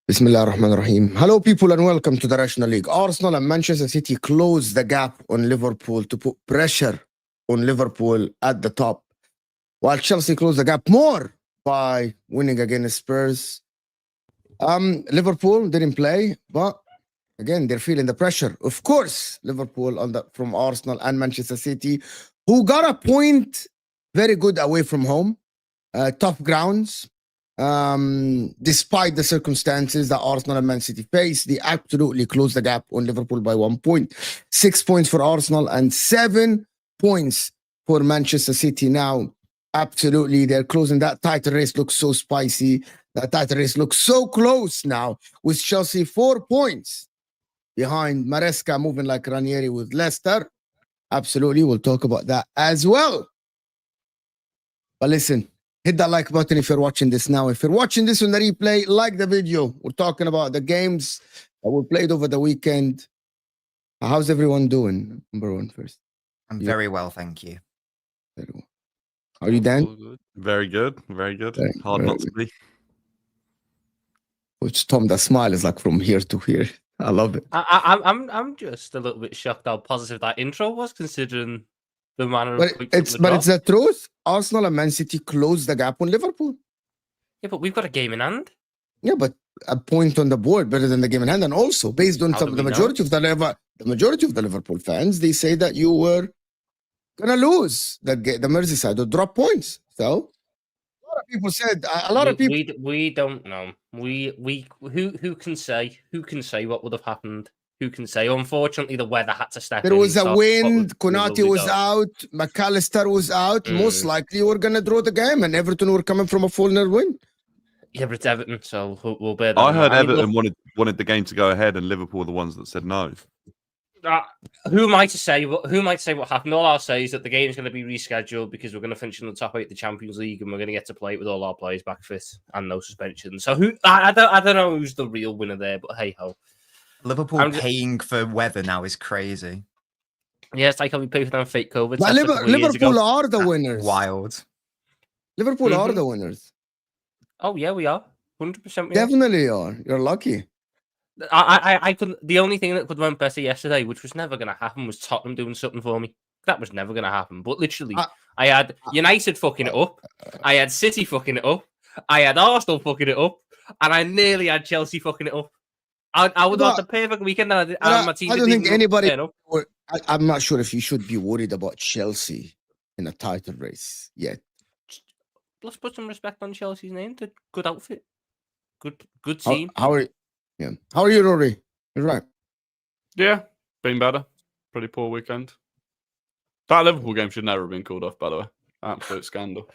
Bismillah ar-Rahman ar-Rahim. Hello, people, and welcome to the National League. Arsenal and Manchester City closed the gap on Liverpool to put pressure on Liverpool at the top, while Chelsea closed the gap more by winning against Spurs. Liverpool didn't play, but again, they're feeling the pressure. Of course, Liverpool from Arsenal and Manchester City, who got a point very good away from home, tough grounds. Despite the circumstances that Arsenal and Man City face, they absolutely closed the gap on Liverpool by 1 point. 6 points for Arsenal and 7 points for Manchester City. Now, absolutely, they're closing. That title race looks so spicy. That title race looks so close now, with Chelsea 4 points behind Maresca, moving like Ranieri with Leicester. Absolutely, we'll talk about that as well. But listen, hit that like button if you're watching this now. If you're watching this on the replay, like the video. We're talking about the games that were played over the weekend. How's everyone doing? Number one first. I'm very well, thank you. Very well. Are you Dan? Very good. Very good. Hard not to be. Which Tom, that smile is like from here to here. I love it. I'm just a little bit shocked how positive that intro was, considering the manner but of it's the truth. Arsenal and Man City closed the gap on Liverpool. Yeah, but we've got a game in hand. Yeah, but a point on the board better than the game in hand, and also based on the majority of the Liverpool fans, they say that you were gonna lose the Merseyside or drop points. So a lot of people said we don't know. Who can say what would have happened? Who can say? Unfortunately, the weather had to step in. There was a wind. Konate was out. McAllister was out. Most likely, we're going to draw the game, and Everton were coming from a 4-0 win. Yeah, but it's Everton, so we'll bear that. I heard Everton wanted the game to go ahead, and Liverpool were the ones that said no. Who am I to say? Who might say what happened? All I'll say is that the game is going to be rescheduled because we're going to finish in the top 8 of the Champions League, and we're going to get to play it with all our players back fit and no suspension. So I don't know who's the real winner there, but hey ho. Liverpool paying for weather now is crazy. Yeah, it's like how we pay for them fake COVID. But Liverpool are the winners. Wild. Liverpool are the winners. Oh yeah, we are. 100%. Definitely are. You're lucky. I couldn't. The only thing that could have went better yesterday, which was never going to happen, was Tottenham doing something for me. That was never going to happen. But literally, I had United fucking it up. I had City fucking it up. I had Arsenal fucking it up, and I nearly had Chelsea fucking it up. I would have the perfect weekend. My team I don't think anybody. I'm not sure if you should be worried about Chelsea in a title race yet. Let's put some respect on Chelsea's name. They're good outfit, good team. How are you, Rory? You're right. Yeah, been better. Pretty poor weekend. That Liverpool game should never have been called off, by the way. Absolute scandal.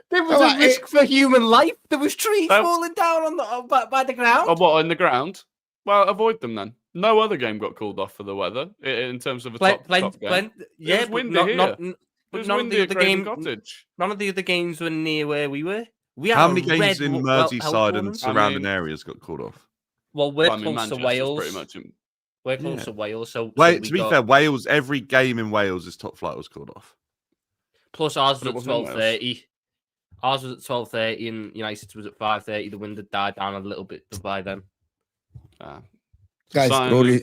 There was a risk for human life. There was trees falling down on by the ground. Oh, what, in the ground? Well, avoid them then. No other game got called off for the weather in terms of a top game. Yeah, it was windy here. It was windy at Craven Cottage. None of the other games were near where we were. How many games in Merseyside and surrounding areas got called off? Well, we're close to Wales. We're close to Wales. So to be fair, Wales, every game in Wales is top flight was called off. Plus ours was at 12:30. Ours was at 12:30 and United's was at 5:30. The wind had died down a little bit by then. Guys, Rory's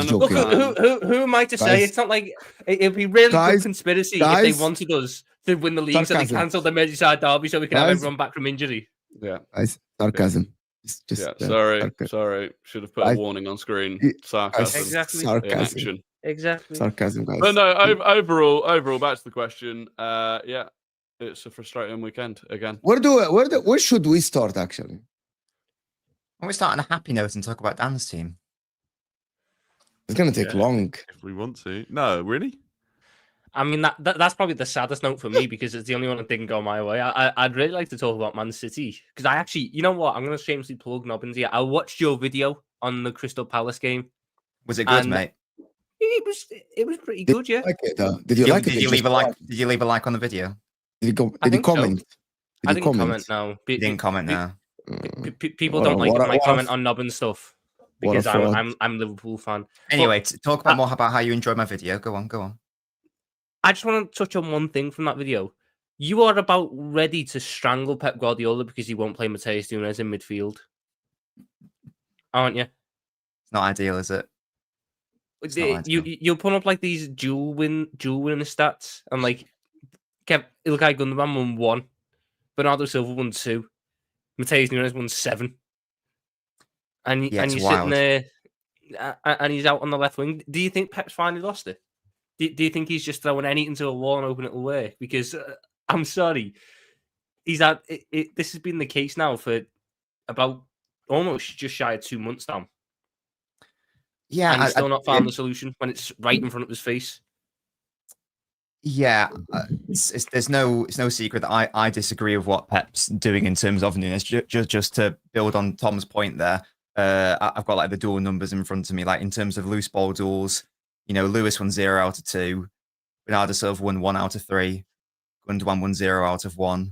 joking. Look, who am I to say? It's not like it'd be really good conspiracy if they wanted us to win the league, so they cancelled the Merseyside derby so we can have everyone back from injury. Yeah, sarcasm. Sorry. Should have put a warning on screen. Sarcasm. Exactly. Sarcasm. Exactly. Sarcasm, guys. But no, overall, back to the question. Yeah, it's a frustrating weekend again. Where should we start actually? Why don't we start on a happy note and talk about Dan's team? It's going to take long. If we want to. No, really? I mean, that's probably the saddest note for me because it's the only one that didn't go my way. I'd really like to talk about Man City because I actually, you know what? I'm going to shamelessly plug Nobbins here. I watched your video on the Crystal Palace game. Was it good, mate? It was pretty good, yeah. Did you like it? Did you leave a like? Did you leave a like on the video? Did you comment? I didn't comment. No, you didn't comment now. People don't like my comment on Nobbins stuff. Because I'm a Liverpool fan. Anyway, talk about more about how you enjoyed my video. Go on. I just want to touch on one thing from that video. You are about ready to strangle Pep Guardiola because he won't play Mateus Nunes in midfield. aren't you? It's not ideal, is it? It's not ideal. You'll put up like these dual winning stats, and like Ilkay Gundogan won 1, Bernardo Silva won 2, Mateus Nunes won 7, and you're sitting there, and he's out on the left wing. Do you think Pep's finally lost it? Do you think he's just throwing anything to a wall and hoping it'll work? Because I'm sorry, he's had this has been the case now for about almost just shy of 2 months now. Yeah, and he's still not found the solution when it's right in front of his face. Yeah, it's no secret that I disagree with what Pep's doing in terms of Nunes. Just to build on Tom's point there, I've got like the dual numbers in front of me. Like in terms of loose ball duels, Lewis won 0 out of 2, Bernardo Silva won 1 out of 3, Gundogan won 0 out of 1. In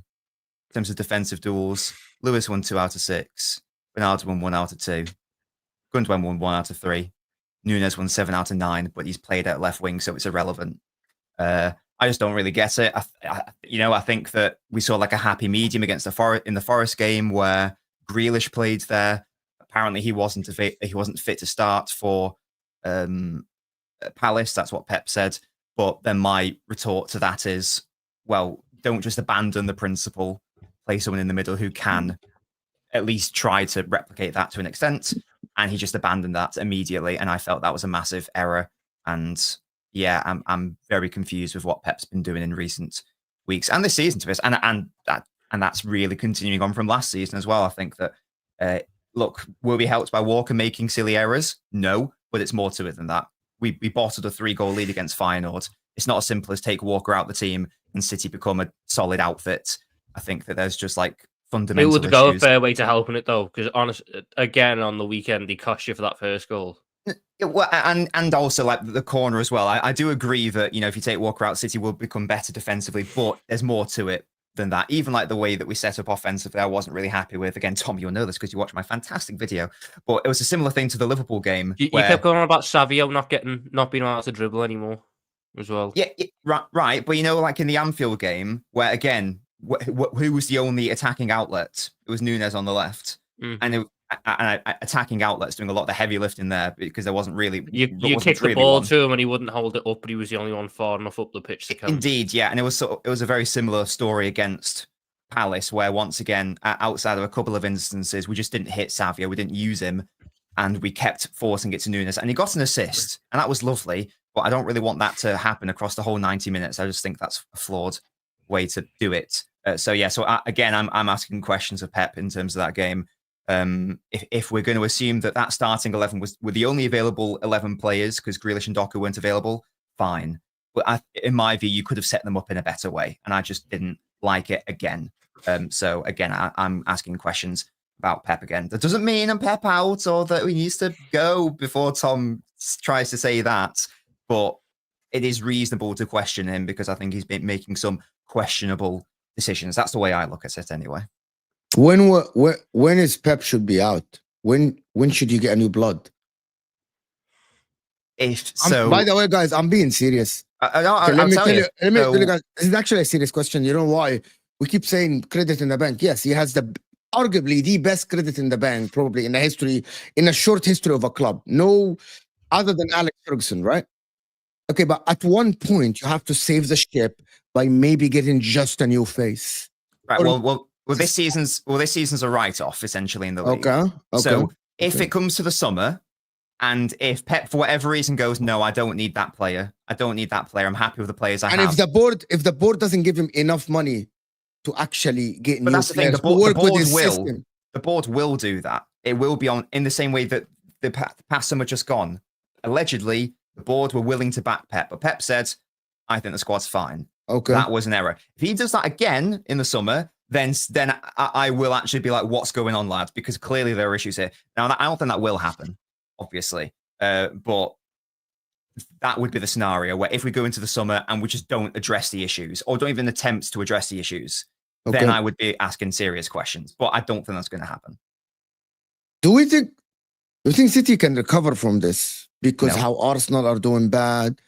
terms of defensive duels, Lewis won 2 out of 6, Bernardo won 1 out of 2, Gundogan won 1 out of 3. Nunes won 7 out of 9, but he's played at left wing, so it's irrelevant. I just don't really get it. I think that we saw like a happy medium against in the Forest game where Grealish played there. Apparently, he wasn't fit to start for Palace. That's what Pep said. But then my retort to that is, well, don't just abandon the principle. Play someone in the middle who can at least try to replicate that to an extent. And he just abandoned that immediately. And I felt that was a massive error. And yeah, I'm very confused with what Pep's been doing in recent weeks and this season to this. And that's really continuing on from last season as well. I think that, look, were we helped by Walker making silly errors? No, but it's more to it than that. We bottled a 3-goal lead against Feyenoord. It's not as simple as take Walker out the team and City become a solid outfit. I think that there's just like fundamental It would go issues. a fair way to helping it though, because again on the weekend he cost you for that first goal. Well, and also like the corner as well. I do agree that if you take Walker out, City will become better defensively, but there's more to it than that. Even like the way that we set up offensively, I wasn't really happy with. Again, Tom, you'll know this because you watched my fantastic video. But it was a similar thing to the Liverpool game. You kept going on about Savio not being able to dribble anymore as well. Yeah, right. But like in the Anfield game, where again, who was the only attacking outlet? It was Nunes on the left, and attacking outlets doing a lot of the heavy lifting there because there wasn't really. You kicked the ball to him and he wouldn't hold it up, but he was the only one far enough up the pitch to come. Indeed, yeah, and it was a very similar story against Palace, where once again, outside of a couple of instances, we just didn't hit Savio, we didn't use him, and we kept forcing it to Nunes, and he got an assist, and that was lovely. But I don't really want that to happen across the whole 90 minutes. I just think that's a flawed way to do it. So again, I'm asking questions of Pep in terms of that game. If we're going to assume that starting 11 were the only available 11 players because Grealish and Doku weren't available, fine. But in my view, you could have set them up in a better way, and I just didn't like it again. So again, I'm asking questions about Pep again. That doesn't mean I'm Pep out or that he needs to go before Tom tries to say that, but it is reasonable to question him because I think he's been making some questionable decisions. That's the way I look at it anyway. When is Pep should be out? When should you get a new blood? By the way, guys, I'm being serious. Let me tell you, guys, this is actually a serious question. You know why? We keep saying credit in the bank. Yes, he has arguably the best credit in the bank, probably in a short history of a club. No, other than Alex Ferguson, right? Okay, but at one point you have to save the ship by maybe getting just a new face. Right. Well, this season's a write-off essentially in the league. Okay. So if it comes to the summer, and if Pep for whatever reason goes, no, I don't need that player. I'm happy with the players I have. And if the board doesn't give him enough money to actually get new that's the thing. players, The board will do that. It will be in the same way that the past summer just gone. Allegedly, the board were willing to back Pep, but Pep said, "I think the squad's fine." Okay, that was an error. If he does that again in the summer, then I will actually be like, "What's going on, lads?" Because clearly there are issues here. Now, I don't think that will happen, obviously, but that would be the scenario where if we go into the summer and we just don't address the issues or don't even attempt to address the issues, then I would be asking serious questions. But I don't think that's going to happen. Do you think City can recover from this? Because how Arsenal are doing bad.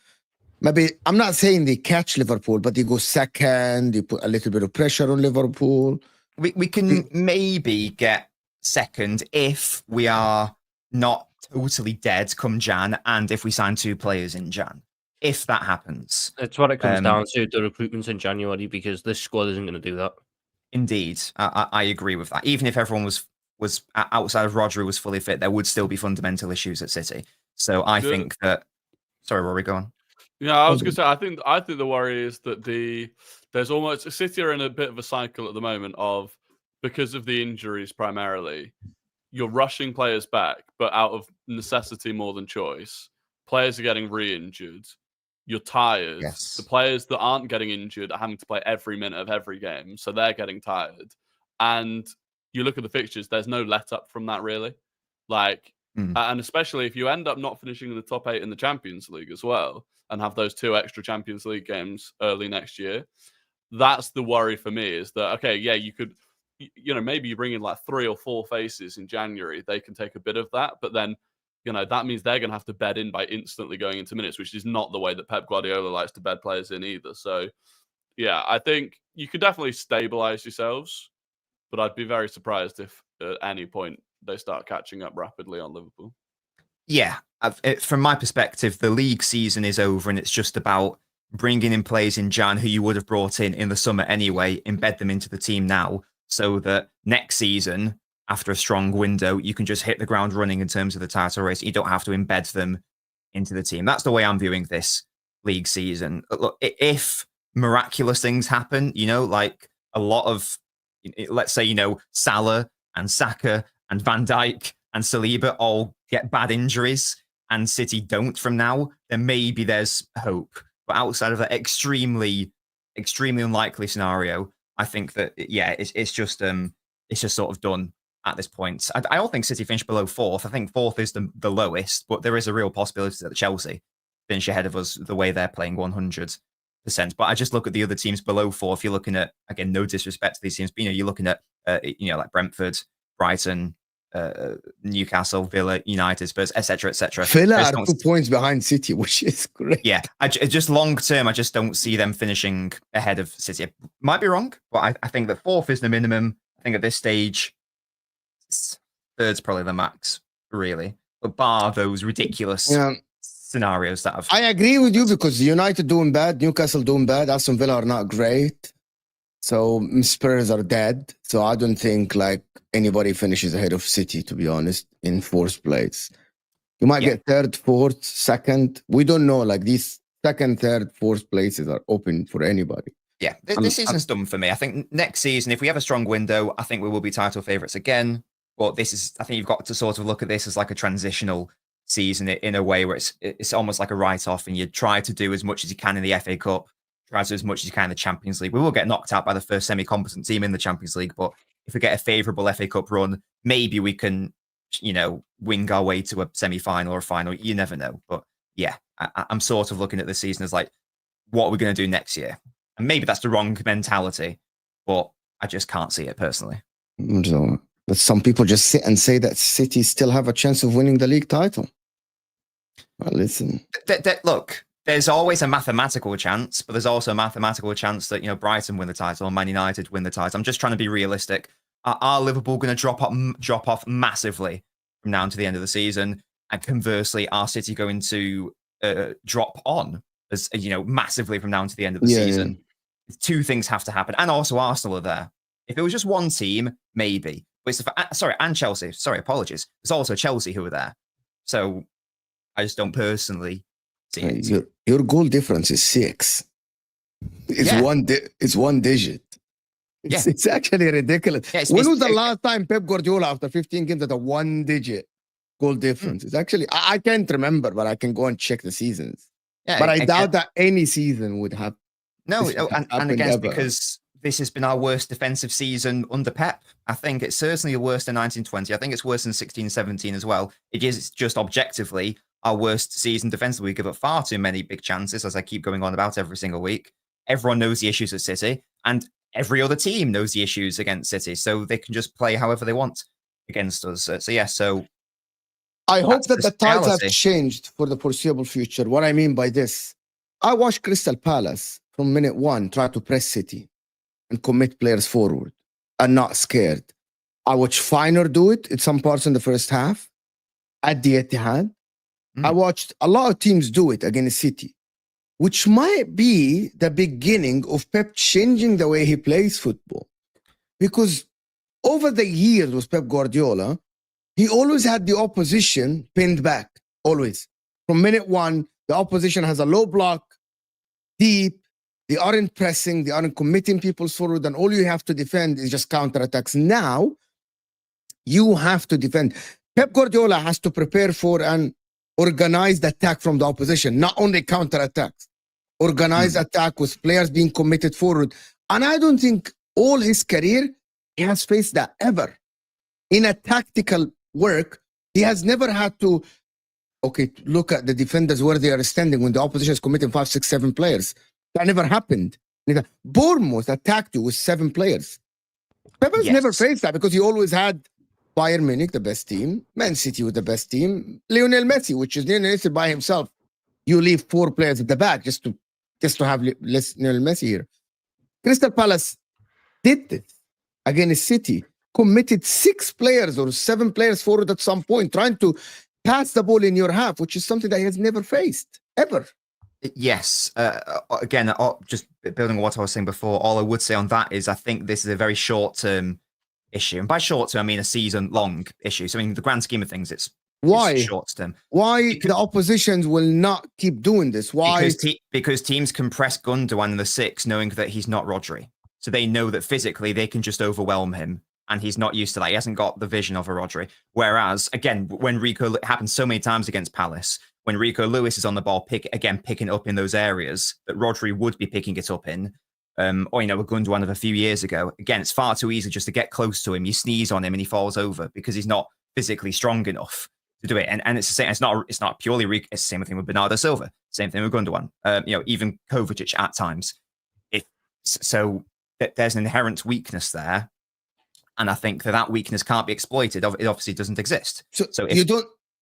Maybe I'm not saying they catch Liverpool, but they go second. They put a little bit of pressure on Liverpool. We can maybe get second if we are not totally dead come Jan, and if we sign 2 players in Jan. If that happens. It's what it comes down to, the recruitment in January, because this squad isn't going to do that. Indeed. I agree with that. Even if everyone was outside of Rodri was fully fit, there would still be fundamental issues at City. So I think that... Sorry, Rory, go on. Yeah, I was going to say, I think the worry is that there's almost... City are in a bit of a cycle at the moment of, because of the injuries primarily, you're rushing players back, but out of necessity more than choice. Players are getting re-injured. You're tired. Yes. The players that aren't getting injured are having to play every minute of every game, so they're getting tired. And you look at the fixtures, there's no let-up from that, really. And especially if you end up not finishing in the top 8 in the Champions League as well, and have those 2 extra Champions League games early next year, that's the worry for me, is that, okay, yeah, you could... maybe you bring in like 3 or 4 faces in January. They can take a bit of that, but then, that means they're going to have to bed in by instantly going into minutes, which is not the way that Pep Guardiola likes to bed players in either. So, yeah, I think you could definitely stabilize yourselves, but I'd be very surprised if at any point they start catching up rapidly on Liverpool. Yeah, from my perspective, the league season is over, and it's just about bringing in players in Jan who you would have brought in the summer anyway, embed them into the team now, so that next season, after a strong window, you can just hit the ground running in terms of the title race. You don't have to embed them into the team. That's the way I'm viewing this league season. Look, if miraculous things happen, like a lot of, let's say, Salah and Saka and Van Dijk and Saliba all get bad injuries and City don't from now, then maybe there's hope. But outside of that extremely, extremely unlikely scenario, I think that, yeah, it's just sort of done at this point. I don't think City finished below 4th. I think 4th is the lowest, but there is a real possibility that Chelsea finish ahead of us the way they're playing 100%. But I just look at the other teams below 4th. You're looking at, again, no disrespect to these teams, but you're looking at like Brentford, Brighton, Newcastle, Villa, United, Spurs, etc., etc. Villa are 2 points behind City, which is great. Yeah, just long term, I just don't see them finishing ahead of City. Might be wrong, but I think that 4th is the minimum. I think at this stage, 3rd's probably the max, really. But bar those ridiculous scenarios that I've... I agree with you, because United doing bad, Newcastle doing bad, Aston Villa are not great. So Spurs are dead. So I don't think anybody finishes ahead of City, to be honest, in 4th place. You might get 3rd, 4th, 2nd. We don't know. These 2nd, 3rd, 4th places are open for anybody. Yeah, this season's done for me. I think next season, if we have a strong window, I think we will be title favourites again. But I think you've got to sort of look at this as like a transitional season in a way where it's almost like a write-off, and you try to do as much as you can in the FA Cup, try to do as much as you can in the Champions League. We will get knocked out by the first semi-competent team in the Champions League, but if we get a favourable FA Cup run, maybe we can, wing our way to a semi-final or a final. You never know. But yeah, I'm sort of looking at the season as like, what are we going to do next year? And maybe that's the wrong mentality, but I just can't see it personally. But some people just sit and say that City still have a chance of winning the league title. Well, listen. Look, there's always a mathematical chance, but there's also a mathematical chance that, Brighton win the title, Man United win the title. I'm just trying to be realistic. Are Liverpool going to drop off massively from now to the end of the season? And conversely, are City going to drop on massively from now to the end of the season? Yeah. 2 things have to happen. And also Arsenal are there. If it was just one team, maybe. But and Chelsea. Sorry, apologies. There's also Chelsea who are there. So I just don't personally see it. Your goal difference is 6. It's 1 digit. It's actually ridiculous. Yeah, when was the last time Pep Guardiola, after 15 games, had a 1 digit goal difference? It's actually, I can't remember, but I can go and check the seasons. Yeah, but I doubt that any season would have. No, and again, it's because this has been our worst defensive season under Pep. I think it's certainly the worst in 1920. I think it's worse than 16-17 as well. It is just objectively our worst season defensively. We give up far too many big chances, as I keep going on about every single week. Everyone knows the issues at City, and every other team knows the issues against City, so they can just play however they want against us. So I hope that the tides have changed for the foreseeable future. What I mean by this, I watched Crystal Palace from minute 1 try to press City and commit players forward and not scared. I watched Finer do it in some parts in the first half, at the Etihad. I watched a lot of teams do it against City, which might be the beginning of Pep changing the way he plays football. Because over the years with Pep Guardiola, he always had the opposition pinned back, always. From minute one, the opposition has a low block, deep, they aren't pressing, they aren't committing people forward, and all you have to defend is just counterattacks. Now, you have to defend. Pep Guardiola has to prepare for an organized attack from the opposition, not only counterattacks. Organized attack with players being committed forward. And I don't think all his career, he has faced that ever. In a tactical work, he has never had to, look at the defenders where they are standing when the opposition is committing 5, 6, 7 players. That never happened. Bournemouth attacked you with 7 players. Pep has never faced that because he always had Bayern Munich, the best team, Man City with the best team, Lionel Messi, which is Lionel Messi by himself. You leave 4 players at the back just to have Lionel Messi here. Crystal Palace did this against City, committed 6 players or 7 players forward at some point, trying to pass the ball in your half, which is something that he has never faced, ever. Yes. Again, just building on what I was saying before, all I would say on that is I think this is a very short-term issue. And by short-term, I mean a season-long issue. So in the grand scheme of things, it's short-term. Why the oppositions will not keep doing this? Why? Because teams can press Gundogan in the 6 knowing that he's not Rodri. So they know that physically they can just overwhelm him. And he's not used to that. He hasn't got the vision of a Rodri. Whereas, again, when it happens so many times against Palace, when Rico Lewis is on the ball, picking up in those areas that Rodri would be picking it up in, or, a Gundogan of a few years ago. Again, it's far too easy just to get close to him. You sneeze on him and he falls over because he's not physically strong enough to do it. And it's the same. It's not purely Rico. It's the same thing with Bernardo Silva. Same thing with Gundogan. Even Kovacic at times. There's an inherent weakness there. And I think that weakness can't be exploited. It obviously doesn't exist. So if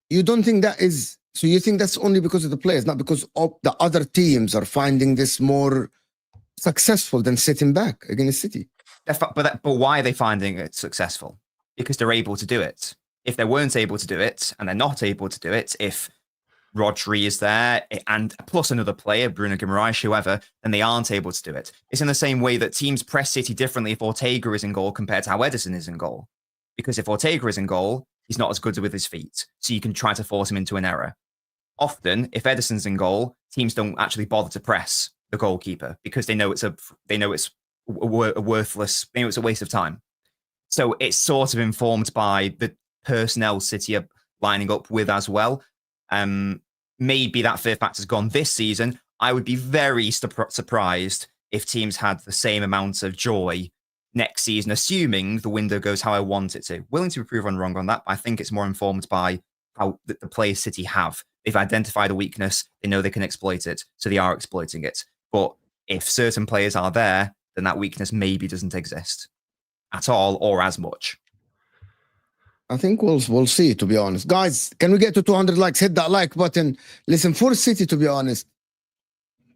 you don't think that is, so you think that's only because of the players, not because the other teams are finding this more successful than sitting back against City? But why are they finding it successful? Because they're able to do it. If they weren't able to do it, and they're not able to do it, if Rodri is there, and plus another player, Bruno Guimaraes, whoever, then they aren't able to do it. It's in the same way that teams press City differently if Ortega is in goal compared to how Ederson is in goal. Because if Ortega is in goal, he's not as good with his feet, so you can try to force him into an error. Often, if Ederson's in goal, teams don't actually bother to press the goalkeeper because they know it's a worthless, it's a waste of time. So it's sort of informed by the personnel City are lining up with as well. Maybe that fear factor's gone this season. I would be very surprised if teams had the same amount of joy next season, assuming the window goes how I want it to. Willing to be proven wrong on that, but I think it's more informed by how the players City have. They've identified a weakness, they know they can exploit it, so they are exploiting it. But if certain players are there, then that weakness maybe doesn't exist at all or as much. I think we'll see, to be honest. Guys, can we get to 200 likes? Hit that like button. Listen, for City, to be honest,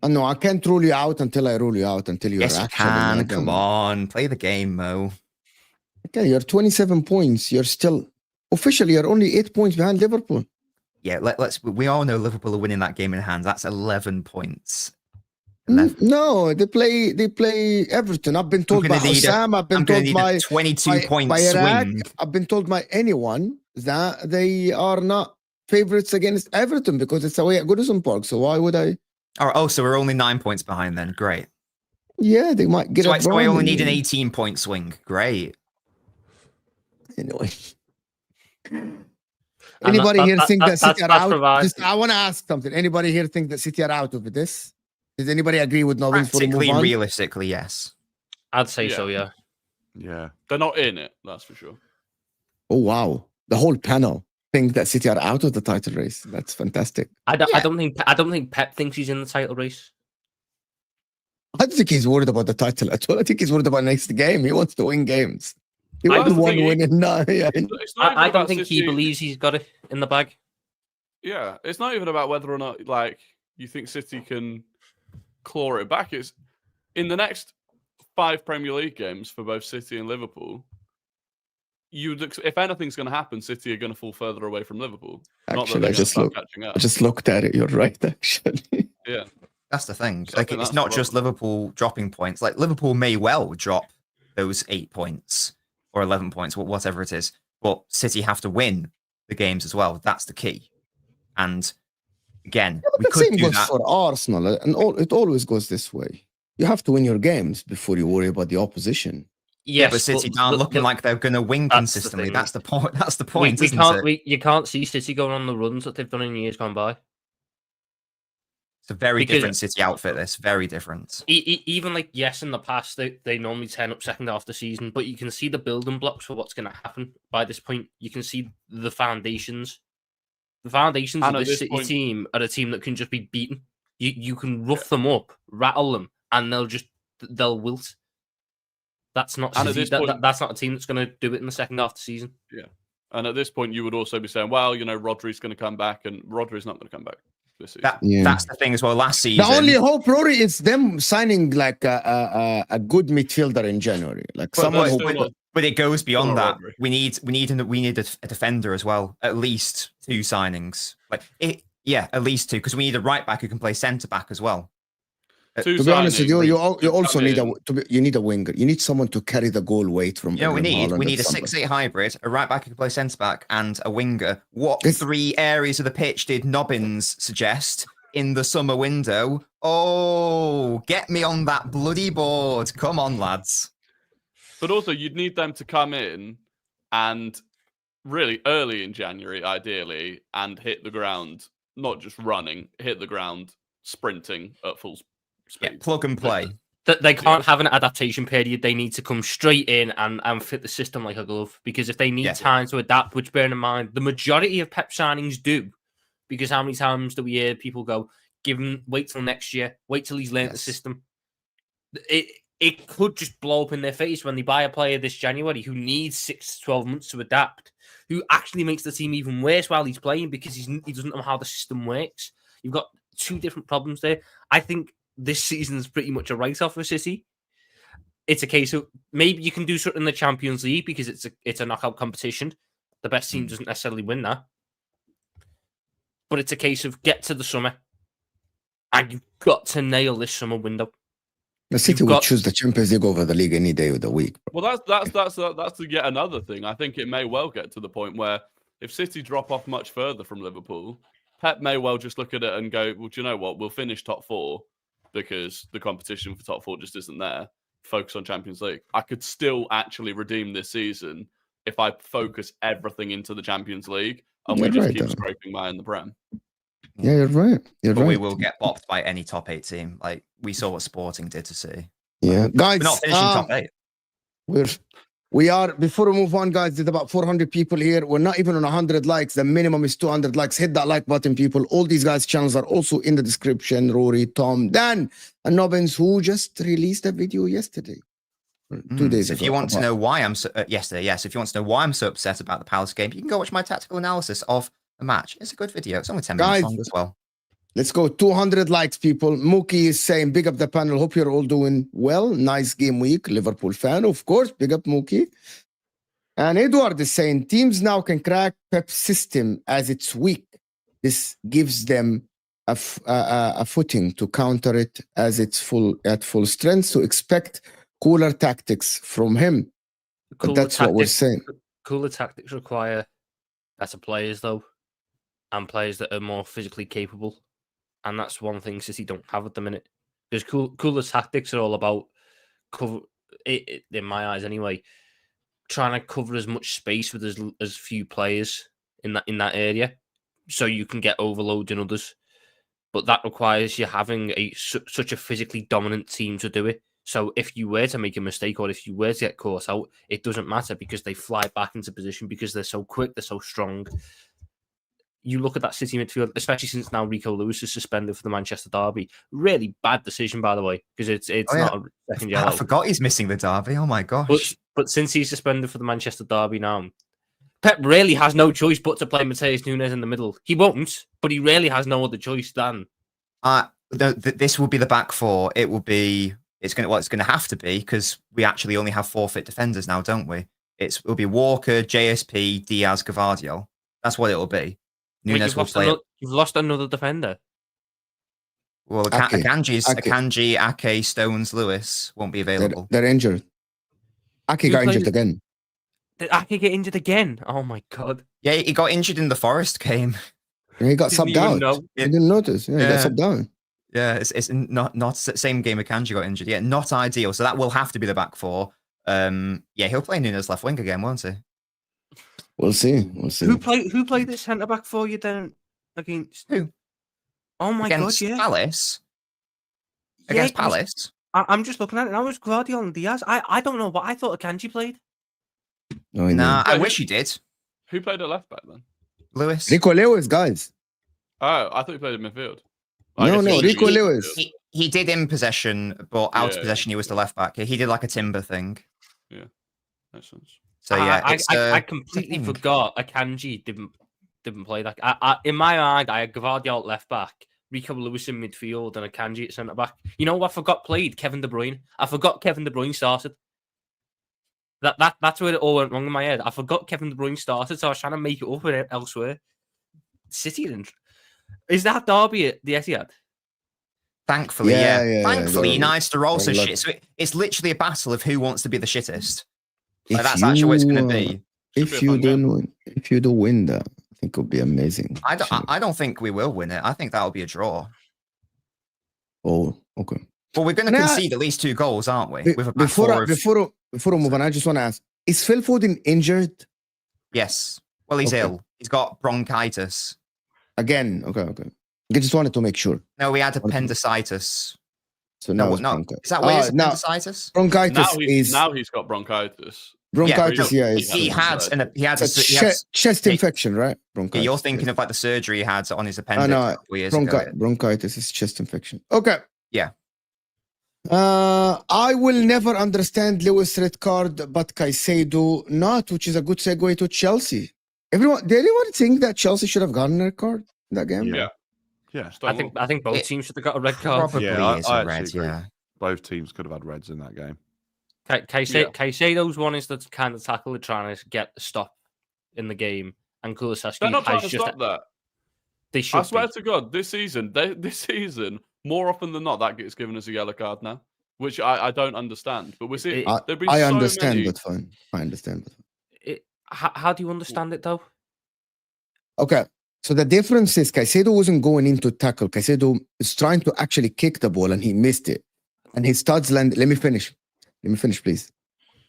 no, I can't rule you out until I rule you out, until you're yes, actually... Yes, you can. Come on. Play the game, Mo. Okay, you're 27 points. You're still... Officially, you're only 8 points behind Liverpool. Yeah, we all know Liverpool are winning that game in hand. That's 11 points. 11. No, they play Everton. I've been told by Sam, I've been told by 22-point swing. I've been told by anyone that they are not favorites against Everton because it's away at Goodison Park. So why would I? So we're only 9 points behind then. Great. Yeah, they might get it. So I only need an 18-point swing. Great. Anyway. Anybody here think that City are out? I want to ask something. Anybody here think that City are out of this? Does anybody agree with Nobbins for the move on? Realistically, yes. I'd say so, yeah. Yeah. They're not in it, that's for sure. Oh, wow. The whole panel think that City are out of the title race. That's fantastic. I don't think Pep thinks he's in the title race. I don't think he's worried about the title at all. I think he's worried about next game. He wants to win games. He wants one win and I don't think he believes he's got it in the bag. Yeah, it's not even about whether or not you think City can claw it back. It's in the next 5 Premier League games for both City and Liverpool. if anything's going to happen, City are going to fall further away from Liverpool. Actually, Not that they're catching up. I just looked at it. You're right, actually. Yeah. That's the thing. So like, it's not just Liverpool dropping points. Like, Liverpool may well drop those 8 points or 11 points, whatever it is. But City have to win the games as well. That's the key. And again, we the could same do goes that. for Arsenal, and it always goes this way. You have to win your games before you worry about the opposition. Yes, but City aren't looking like they're going to win consistently. That's the point. That's the point, you can't see City going on the runs that they've done in years gone by. It's a very different City outfit. This very different. Even like in the past they normally turn up second half the season, but you can see the building blocks for what's going to happen by this point. You can see the foundations. The foundations of this City team are a team that can just be beaten. You can rough them up, rattle them, and they'll wilt. That's not City. That's not a team that's going to do it in the second half of the season. Yeah, and at this point, you would also be saying, well, Rodri's going to come back, and Rodri's not going to come back this season. That's the thing as well. Last season, the only hope, Rory, is them signing like a good midfielder in January, like someone who. But it goes beyond that. Rory. We need a defender as well. At least 2 signings. At least 2, because we need a right back who can play centre back as well. To be honest with you, you also need a winger. You need someone to carry the goal weight from. We need a 6-8 hybrid, a right back who can play centre back, and a winger. What 3 areas of the pitch did Nobbins suggest in the summer window? Oh, get me on that bloody board! Come on, lads. But also, you'd need them to come in and really early in January, ideally, and hit the ground, not just running, hit the ground, sprinting at full speed. Yeah, plug and play. They can't have an adaptation period. They need to come straight in and fit the system like a glove. Because if they need time to adapt, which bearing in mind, the majority of Pep signings do, because how many times do we hear people go, wait till next year, wait till he's learned the system. It could just blow up in their face when they buy a player this January who needs 6 to 12 months to adapt, who actually makes the team even worse while he's playing because he doesn't know how the system works. You've got 2 different problems there. I think this season's pretty much a write-off for City. It's a case of maybe you can do something in the Champions League because it's a knockout competition. The best team doesn't necessarily win that. But it's a case of get to the summer and you've got to nail this summer window. The City would choose the Champions League over the league any day of the week. Well, that's yet another thing. I think it may well get to the point where if City drop off much further from Liverpool, Pep may well just look at it and go, well, do you know what? We'll finish top 4 because the competition for top 4 just isn't there. Focus on Champions League. I could still actually redeem this season if I focus everything into the Champions League and we just keep scraping by in the Prem. Yeah, you're right. But we will get bopped by any top 8 team. Like we saw what Sporting did to City. Yeah, guys, we're not finishing top 8. We are. Before we move on, guys, there's about 400 people here. We're not even on 100 likes. The minimum is 200 likes. Hit that like button, people. All these guys' channels are also in the description. Rory, Tom, Dan, and Nobbins, who just released a video yesterday. 2 days ago. If you want to know why I'm so, yesterday, yes. If you want to know why I'm so upset about the Palace game, you can go watch my tactical analysis of the match. It's a good video. It's only 10 minutes long as well. Let's go. 200 likes, people. Mookie is saying, big up the panel. Hope you're all doing well. Nice game week. Liverpool fan, of course. Big up Mookie. And Edward is saying, teams now can crack Pep's system as it's weak. This gives them a footing to counter it as it's at full strength. So expect cooler tactics from him. But that's what we're saying. Cooler tactics require better players, though, and players that are more physically capable. And that's one thing City don't have at the minute. Because cooler tactics are all about cover. In my eyes, anyway, trying to cover as much space with as few players in that area, so you can get overload in others. But that requires you having such a physically dominant team to do it. So if you were to make a mistake or if you were to get caught out, it doesn't matter because they fly back into position because they're so quick, they're so strong. You look at that City midfield, especially since now Rico Lewis is suspended for the Manchester derby. Really bad decision, by the way, because it's not a second yellow. I forgot he's missing the derby. Oh my gosh! But since he's suspended for the Manchester derby now, Pep really has no choice but to play Matheus Nunes in the middle. He won't, but he really has no other choice than. This will be the back 4. It will be. It's going to have to be because we actually only have 4 fit defenders now, don't we? It'll be Walker, JSP, Diaz, Gavardiol. That's what it'll be. Nunes will play. You've lost another defender. Well, Akanji, Ake, Stones, Lewis won't be available. They're injured. Ake got injured again. Did Ake get injured again? Oh my god. Yeah, he got injured in the Forest game. And he got subbed out. He didn't notice. Yeah, he got subbed down. Yeah, it's not the same game Akanji got injured. Yeah, not ideal. So that will have to be the back four. Yeah, he'll play Nunes left wing again, won't he? We'll see. Who played the centre back for you then against who? Oh my against god, yeah. Palace. Against Palace. I'm just looking at it now. It was Guardiola and Diaz. I don't know, but I thought Akanji played. Nah, I wish he did. Who played at left back then? Lewis. Rico Lewis, guys. Oh, I thought he played in midfield. No, Rico Lewis. He did in possession, but out of possession, he was the left back. He did like a timber thing. Yeah, makes sense. So yeah, I completely forgot Akanji didn't play that. In my mind, I had Gavardiol at left back, Rico Lewis in midfield, and Akanji at centre back. You know, I forgot played Kevin De Bruyne. I forgot Kevin De Bruyne started. That's where it all went wrong in my head. I forgot Kevin De Bruyne started, so I was trying to make it up elsewhere. City didn't. Is that derby at the Etihad? Thankfully, yeah. Thankfully, United are also shit. So it's literally a battle of who wants to be the shittest. Like, that's actually what it's going to be. If you do win that, I think it'll be amazing. I don't think we will win it. I think that'll be a draw. Oh, okay. Well, we're going to concede at least 2 goals, aren't we? Before we move on, I just want to ask: is Phil Foden injured? Yes. Well, he's ill. He's got bronchitis. Again, okay. I just wanted to make sure. No, we had appendicitis. So now is that what it is? Appendicitis? Bronchitis now he's got bronchitis. Bronchitis, he had a chest infection, right? Bronchitis. Yeah, you're thinking of like the surgery he had on his appendix a couple years ago. Bronchitis is chest infection. Okay. Yeah. I will never understand Lewis red card, but Caicedo not, which is a good segue to Chelsea. Did anyone think that Chelsea should have gotten a red card in that game? Yeah. I think both teams should have got a red card. Probably is a red, yeah. Both teams could have had reds in that game. Caicedo's one is the kind of tackle they're trying to get a stop in the game, and Kulusevski they're not trying to stop that. They should. I swear to God, this season, more often than not, that gets given as a yellow card now, which I don't understand. But we're seeing. I understand, but fine. I understand, but fine. How do you understand it though? Okay. So the difference is Caicedo wasn't going in to tackle. Caicedo is trying to actually kick the ball and he missed it. And his studs landed. Let me finish, please.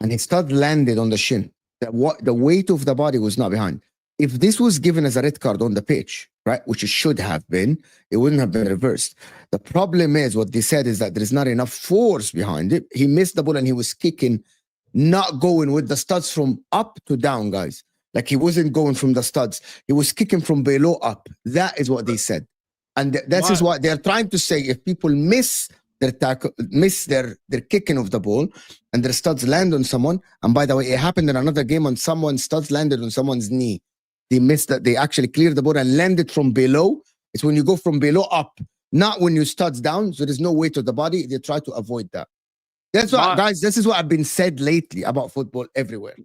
And his stud landed on the shin. The weight of the body was not behind. If this was given as a red card on the pitch, right, which it should have been, it wouldn't have been reversed. The problem is what they said is that there is not enough force behind it. He missed the ball and he was kicking, not going with the studs from up to down, guys. Like he wasn't going from the studs. He was kicking from below up. That is what they said. And that is what they're trying to say. If people miss their tackle, miss their kicking of the ball and their studs land on someone, and by the way, it happened in another game on someone's studs landed on someone's knee. They missed that. They actually cleared the ball and landed from below. It's when you go from below up, not when you studs down. So there's no weight of the body. They try to avoid that. That's what, guys, this is what I've been said lately about football everywhere.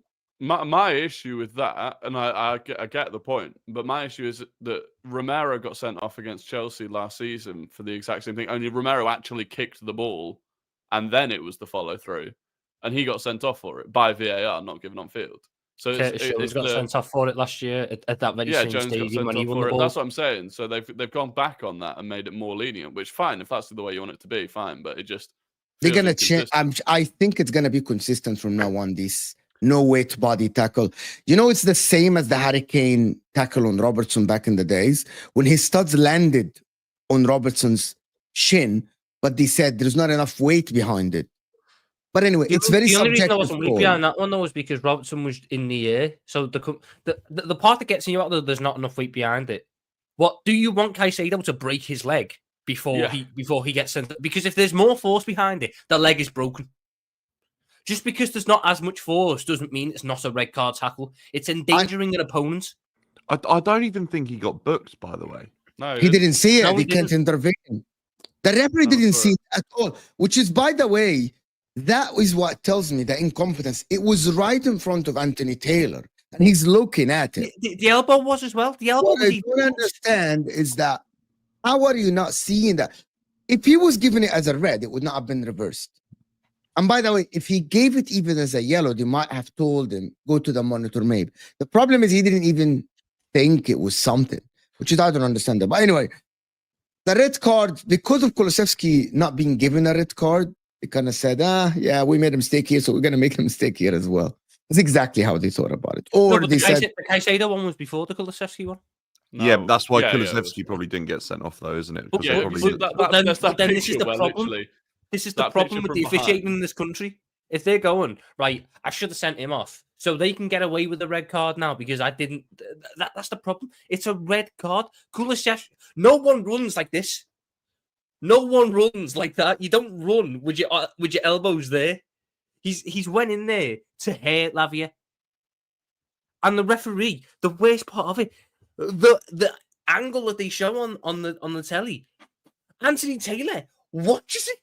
My issue with that, and I get the point, but my issue is that Romero got sent off against Chelsea last season for the exact same thing. Only Romero actually kicked the ball, and then it was the follow through, and he got sent off for it by VAR, not given on field. So Jones got sent off for it last year at that very same stadium when he won the ball. That's what I'm saying. So they've gone back on that and made it more lenient, which fine if that's the way you want it to be, fine. But it just they're gonna change. I think it's gonna be consistent from now on. This no weight body tackle. You know, it's the same as the Hurricane tackle on Robertson back in the days when his studs landed on Robertson's shin, but they said there's not enough weight behind it. But anyway, it's very subjective. The only reason I wasn't weight behind that one though was because Robertson was in the air. So the part that gets in you out there, there's not enough weight behind it. What do you want Caicedo to break his leg before he gets sent? Because if there's more force behind it, the leg is broken. Just because there's not as much force doesn't mean it's not a red card tackle. It's endangering an opponent. I don't even think he got booked, by the way. No, he didn't see it. He can't intervene. The referee didn't see it at all. Which is, by the way, That is what tells me the incompetence. It was right in front of Anthony Taylor, and he's looking at it. The elbow was as well. The elbow What was I don't understand is that how are you not seeing that? If he was giving it as a red, it would not have been reversed. And by the way, if he gave it even as a yellow, they might have told him, go to the monitor maybe. The problem is he didn't even think it was something, which is I don't understand that. But anyway, the red card, because of Kulusevski not being given a red card, they kind of said, yeah, we made a mistake here, so we're going to make a mistake here as well. That's exactly how they thought about it. Or no, they said... The Caicedo one was before the Kulusevski one. No. Yeah, that's why Kulusevski probably didn't get sent off, though, isn't it? But then this is the problem. This is the problem with the officiating in this country. If they're going, right, I should have sent him off, so they can get away with the red card now because I didn't. That's the problem. It's a red card. Kulusevski, no one runs like this. No one runs like that. You don't run with your elbows there. He's went in there to hurt Lavia. And the referee, the worst part of it, the angle that they show on the telly, Anthony Taylor watches it.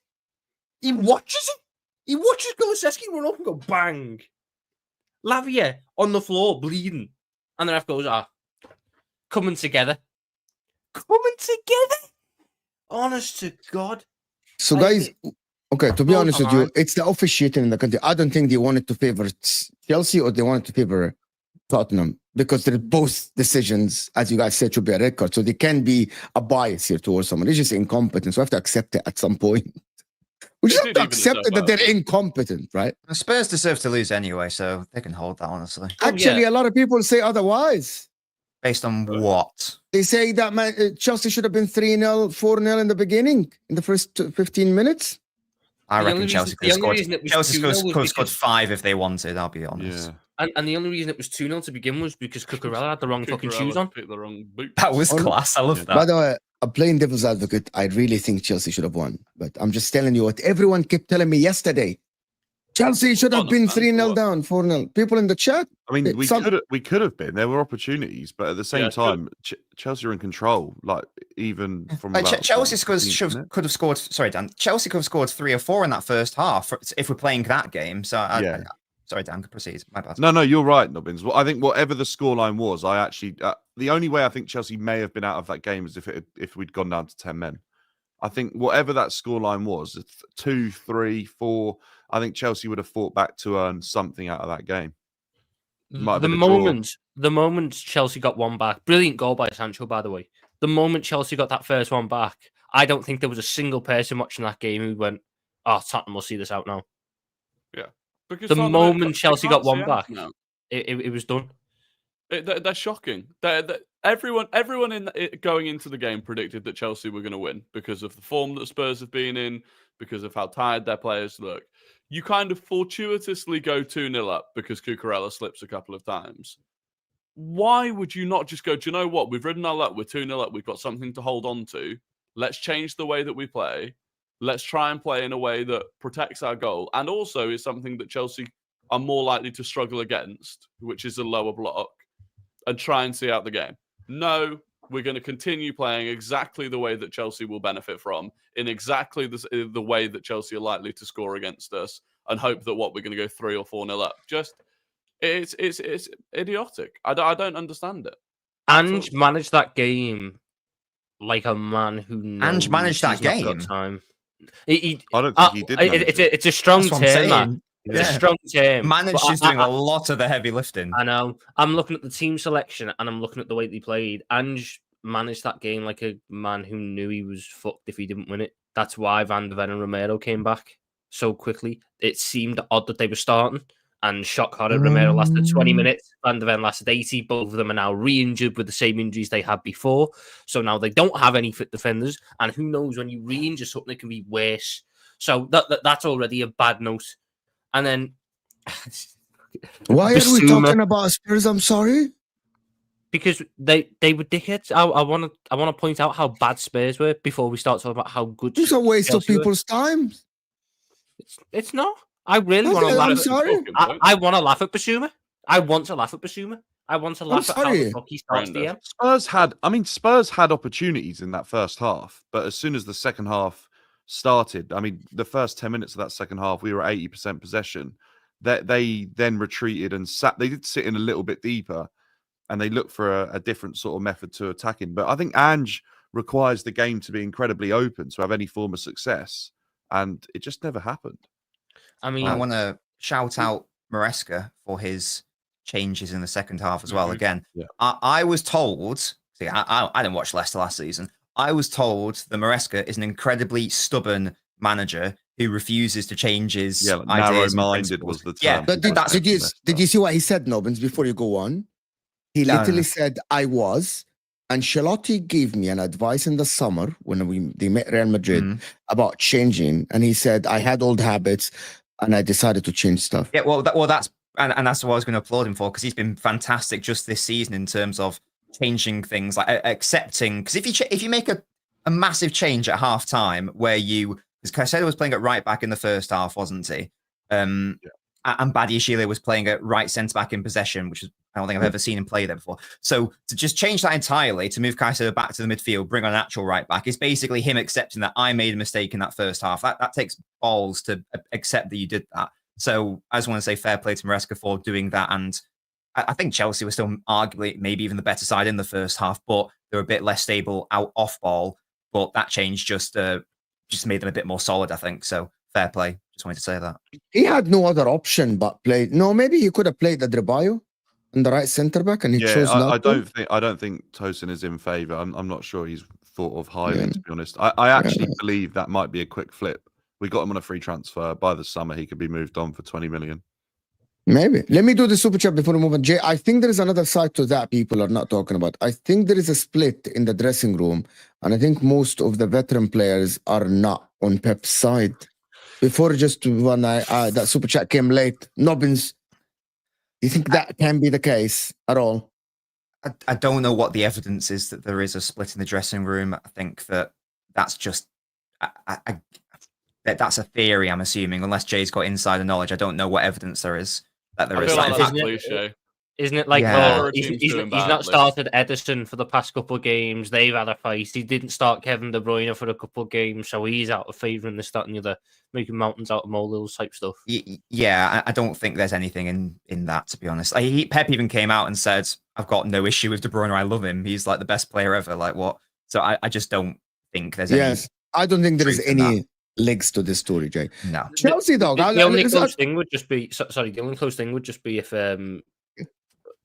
He watches it. He watches Kulusevski run up and go bang. Lavia on the floor bleeding. And the ref goes, coming together. Coming together? Honest to God. So guys, okay, to be honest with you, it's the officiating in the country. I don't think they wanted to favor Chelsea or they wanted to favor Tottenham because they're both decisions, as you guys said, should be a red card. So there can be a bias here towards someone. It's just incompetence. We have to accept it at some point. We just have to accept that they're incompetent, right? The Spurs deserve to lose anyway, so they can hold that, honestly. Actually, a lot of people say otherwise. Based on what? They say that Chelsea should have been 3-0, 4-0 in the beginning, in the first 15 minutes. I reckon Chelsea could have scored 5 if they wanted, I'll be honest. Yeah. And the only reason it was 2-0 to begin was because Cucurella had the wrong fucking shoes on. Picked the wrong boot. That was class. I love that. By the way, I'm playing devil's advocate. I really think Chelsea should have won. But I'm just telling you what everyone kept telling me yesterday. Chelsea should have been 3-0 down, 4-0. People in the chat. I mean, we could have been. There were opportunities, but at the same time, Chelsea are in control. Like even from Chelsea could have scored. Sorry, Dan. Chelsea could have scored 3 or 4 in that first half if we're playing that game. So sorry, Dan. Proceed. My bad. No, you're right, Nobbins. Well, I think whatever the scoreline was, I actually the only way I think Chelsea may have been out of that game is if we'd gone down to 10 men. I think whatever that scoreline was, 2, 3, 4. I think Chelsea would have fought back to earn something out of that game. The moment Chelsea got one back, brilliant goal by Sancho, by the way. The moment Chelsea got that first one back, I don't think there was a single person watching that game who went, Tottenham will see this out now. Yeah. Because the moment Chelsea got one back, it was done. They're shocking. Everyone going into the game predicted that Chelsea were going to win because of the form that Spurs have been in, because of how tired their players look. You kind of fortuitously go 2-0 up because Cucurella slips a couple of times. Why would you not just go, do you know what? We've ridden our luck. We're 2-0 up. We've got something to hold on to. Let's change the way that we play. Let's try and play in a way that protects our goal. And also is something that Chelsea are more likely to struggle against, which is a lower block, and try and see out the game. No, we're going to continue playing exactly the way that Chelsea will benefit from, in exactly the way that Chelsea are likely to score against us, and hope that we're going to go 3 or 4-0 up. It's idiotic. I don't understand it. Ange managed that game like a man who knows. Ange managed that game. Got time. I don't think he did. It's a strong term, man. It's a strong term. Manager's doing a lot of the heavy lifting. I know. I'm looking at the team selection and I'm looking at the way they played. Ange managed that game like a man who knew he was fucked if he didn't win it. That's why Van de Ven and Romero came back so quickly. It seemed odd that they were starting, and shock horror, Romero lasted 20 minutes, Van de Ven lasted 80. Both of them are now re-injured with the same injuries they had before. So now they don't have any fit defenders, and who knows, when you re-injure something, it can be worse. So that's already a bad note. And then... Why are we talking about Spurs? I'm sorry? Because they were dickheads. I want to point out how bad Spurs were before we start talking about how good. It's a waste of people's time. It's not. I really want to laugh. I'm sorry. I want to laugh at Basuma. I want to laugh at Basuma. I want to laugh at how the fuck he starts the game. Spurs had opportunities in that first half, but as soon as the second half started, I mean, the first 10 minutes of that second half, we were 80% possession. They then retreated and sat. They did sit in a little bit deeper, and they looked for a different sort of method to attacking. But I think Ange requires the game to be incredibly open to have any form of success, and it just never happened. I mean, I want to shout out Maresca for his changes in the second half as well. Again, Yeah. I was told, see, I didn't watch Leicester last season. I was told that Maresca is an incredibly stubborn manager who refuses to change his Yeah, like ideas. narrow-minded was the term. Yeah, But did you see what he said, Nobbins, before you go on? He No, literally no. said, I was. Ancelotti gave me an advice in the summer when they met Real Madrid Mhm. about changing. And he said, I had old habits and I decided to change stuff. Yeah, well, that's and that's what I was going to applaud him for, because he's been fantastic just this season in terms of changing things, like accepting. Because if you make a massive change at half time where because Caicedo was playing at right back in the first half, wasn't he? And Badiashile was playing at right centre back in possession, which is I don't think I've ever seen him play there before. So to just change that entirely, to move Caicedo back to the midfield, bring on an actual right back, is basically him accepting that I made a mistake in that first half. That takes balls to accept that you did that. So I just want to say fair play to Maresca for doing that. And I think Chelsea were still arguably maybe even the better side in the first half, but they were a bit less stable off ball. But that change just made them a bit more solid, I think. So fair play. Just wanted to say that. He had no other option but play. No, maybe he could have played Adebayo in the right centre back, and he chose not I don't think Tosin is in favour. I'm not sure he's thought of highly, to be honest. I actually believe that might be a quick flip. We got him on a free transfer. By the summer, he could be moved on for 20 million. Maybe. Let me do the super chat before we move on. Jay, I think there is another side to that people are not talking about. I think there is a split in the dressing room, and I think most of the veteran players are not on Pep's side. Before, just when that super chat came late, Nobbins, do you think that can be the case at all? I don't know what the evidence is that there is a split in the dressing room. I think that's just that's a theory, I'm assuming, unless Jay's got insider knowledge. I don't know what evidence there is that there I is. feel like that's Isn't it- cliche. Isn't it like, Yeah. he's not started Edison for the past couple of games. They've had a fight. He didn't start Kevin De Bruyne for a couple of games, so he's out of favour in this, that, and the other, making mountains out of molehills type stuff. Yeah, I don't think there's anything in that, to be honest. Pep even came out and said, I've got no issue with De Bruyne. I love him. He's like the best player ever. Like what? So I just don't think there's any. Yes, I don't think there is truth in any legs to this story, Jay. No. Chelsea, dog. The only close thing would just be sorry. The only close thing would just be if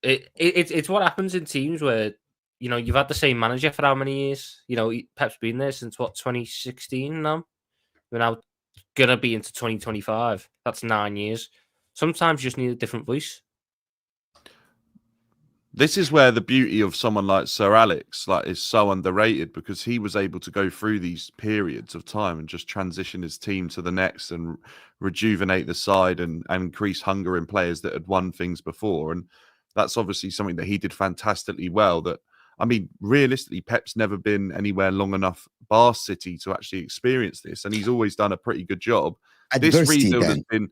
it's what happens in teams where you've had the same manager for how many years? Pep's been there since 2016 now. We're now gonna be into 2025. That's 9 years. Sometimes you just need a different voice. This is where the beauty of someone like Sir Alex is so underrated, because he was able to go through these periods of time and just transition his team to the next and rejuvenate the side and increase hunger in players that had won things before. And that's obviously something that he did fantastically well. Realistically, Pep's never been anywhere long enough, bar City, to actually experience this. And he's always done a pretty good job. Adversity, this rebuild then. has been...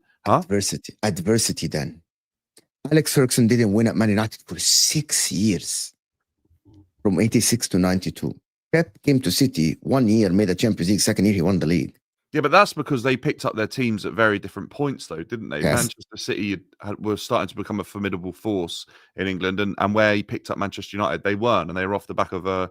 Adversity, then. Alex Ferguson didn't win at Man United for 6 years, from 86 to 92. Pep came to City 1 year, made the Champions League. Second year, he won the league. Yeah, but that's because they picked up their teams at very different points, though, didn't they? Yes. Manchester City were starting to become a formidable force in England, and where he picked up Manchester United, they weren't, and they were off the back of a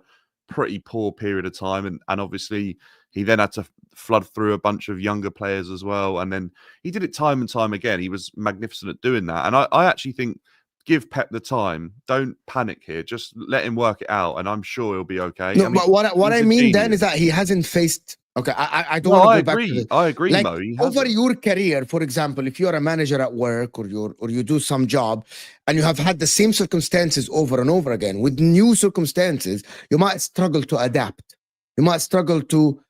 pretty poor period of time. And obviously, he then had to flood through a bunch of younger players as well. And then he did it time and time again. He was magnificent at doing that. And I actually think, give Pep the time. Don't panic here. Just let him work it out, and I'm sure he'll be okay. No, but what I mean then is that he hasn't faced. Okay, I don't want to go back to this. I agree, Like, Mo. He over hasn't. your career, for example, if you're a manager at work or you do some job and you have had the same circumstances over and over again with new circumstances, you might struggle to adapt. You might struggle to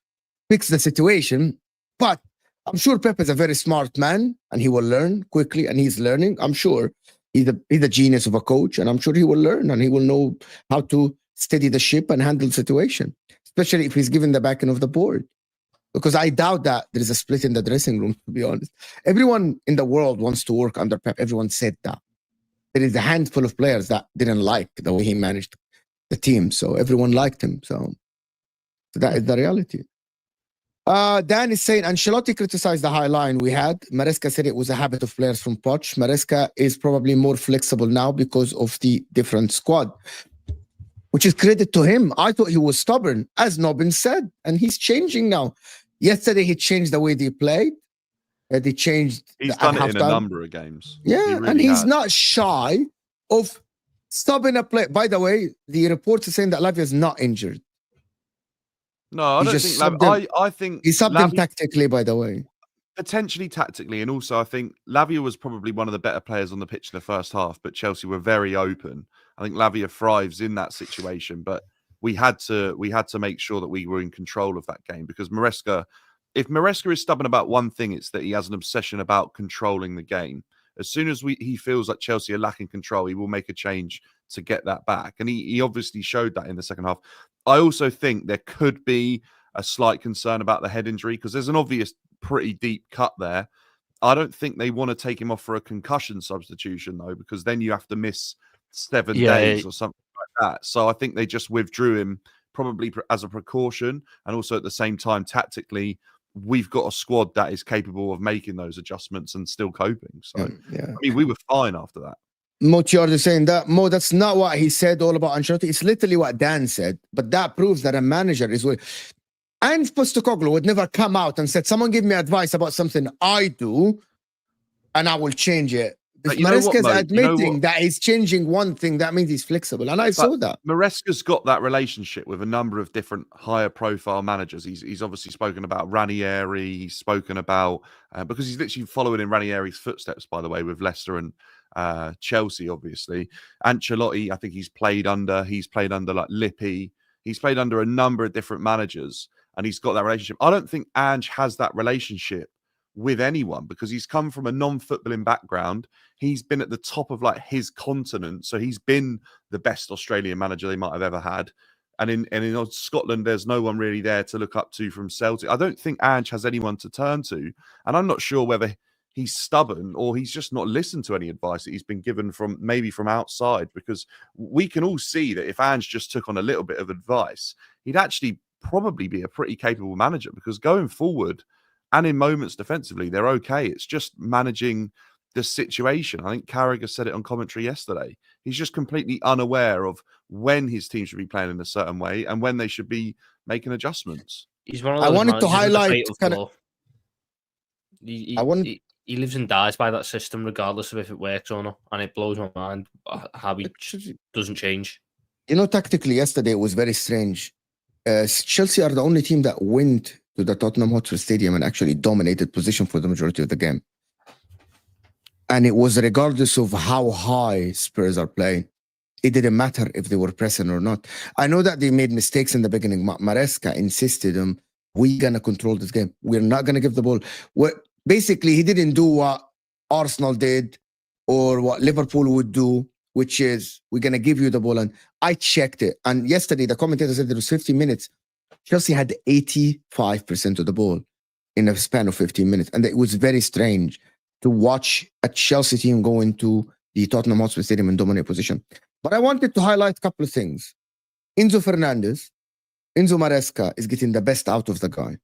fix the situation. But I'm sure Pep is a very smart man and he will learn quickly, and he's learning. I'm sure he's a genius of a coach, and I'm sure he will learn and he will know how to steady the ship and handle the situation, especially if he's given the backing of the board. Because I doubt that there is a split in the dressing room, to be honest. Everyone in the world wants to work under Pep. Everyone said that. There is a handful of players that didn't like the way he managed the team. So everyone liked him. So that is the reality. Dan is saying Ancelotti criticized the high line we had. Maresca said it was a habit of players from Poch. Maresca is probably more flexible now because of the different squad, which is credit to him. I thought he was stubborn, as Nobbins said, and he's changing now. Yesterday, he changed the way they played. They changed. He's done it in a number of games. Yeah, He really and he's has. not shy of stopping a play. By the way, the reports are saying that Lavia is not injured. No, I He don't just think. subbed I think He subbed him Lavia- tactically, by the way. potentially tactically, and also I think Lavia was probably one of the better players on the pitch in the first half, but Chelsea were very open. I think Lavia thrives in that situation, but we had to make sure that we were in control of that game, because Maresca, if Maresca is stubborn about one thing, it's that he has an obsession about controlling the game. As soon as he feels like Chelsea are lacking control, he will make a change to get that back, and he obviously showed that in the second half. I also think there could be a slight concern about the head injury, because there's an obvious pretty deep cut there. I don't think they want to take him off for a concussion substitution, though, because then you have to miss 7 days or something like that. So I think they just withdrew him probably as a precaution. And also at the same time, tactically, we've got a squad that is capable of making those adjustments and still coping. So, Yeah. I mean, we were fine after that. Mo Chiardi is saying that. Mo, that's not what he said all about Ancelotti. It's literally what Dan said. But that proves that a manager is... And Postecoglou would never come out and said, someone give me advice about something I do, and I will change it. If Maresca is admitting that he's changing one thing, that means he's flexible. And I saw that. Maresca's got that relationship with a number of different higher profile managers. He's obviously spoken about Ranieri. He's spoken about, because he's literally following in Ranieri's footsteps, by the way, with Leicester and Chelsea, obviously. Ancelotti, I think he's played under like Lippi. He's played under a number of different managers, and he's got that relationship. I don't think Ange has that relationship with anyone, because he's come from a non-footballing background. He's been at the top of like his continent, so he's been the best Australian manager they might have ever had. And in Scotland, there's no one really there to look up to from Celtic. I don't think Ange has anyone to turn to, and I'm not sure whether he's stubborn or he's just not listened to any advice that he's been given from outside, because we can all see that if Ange just took on a little bit of advice, he'd actually probably be a pretty capable manager, because going forward and in moments defensively, they're okay. It's just managing the situation. I think Carragher said it on commentary yesterday. He's just completely unaware of when his team should be playing in a certain way and when they should be making adjustments. He's one of those. I wanted to highlight he lives and dies by that system, regardless of if it works or not, and it blows my mind how he doesn't change. You know, tactically, yesterday it was very strange. Chelsea are the only team that went to the Tottenham Hotspur Stadium and actually dominated position for the majority of the game. And it was regardless of how high Spurs are playing. It didn't matter if they were pressing or not. I know that they made mistakes in the beginning. Maresca insisted on, we're going to control this game. We're not going to give the ball. Basically, he didn't do what Arsenal did or what Liverpool would do, which is, we're going to give you the ball. And I checked it. And yesterday, the commentator said there was 50 minutes. Chelsea had 85% of the ball in a span of 15 minutes. And it was very strange to watch a Chelsea team go into the Tottenham Hotspur Stadium and dominate position. But I wanted to highlight a couple of things. Enzo Maresca is getting the best out of the guy.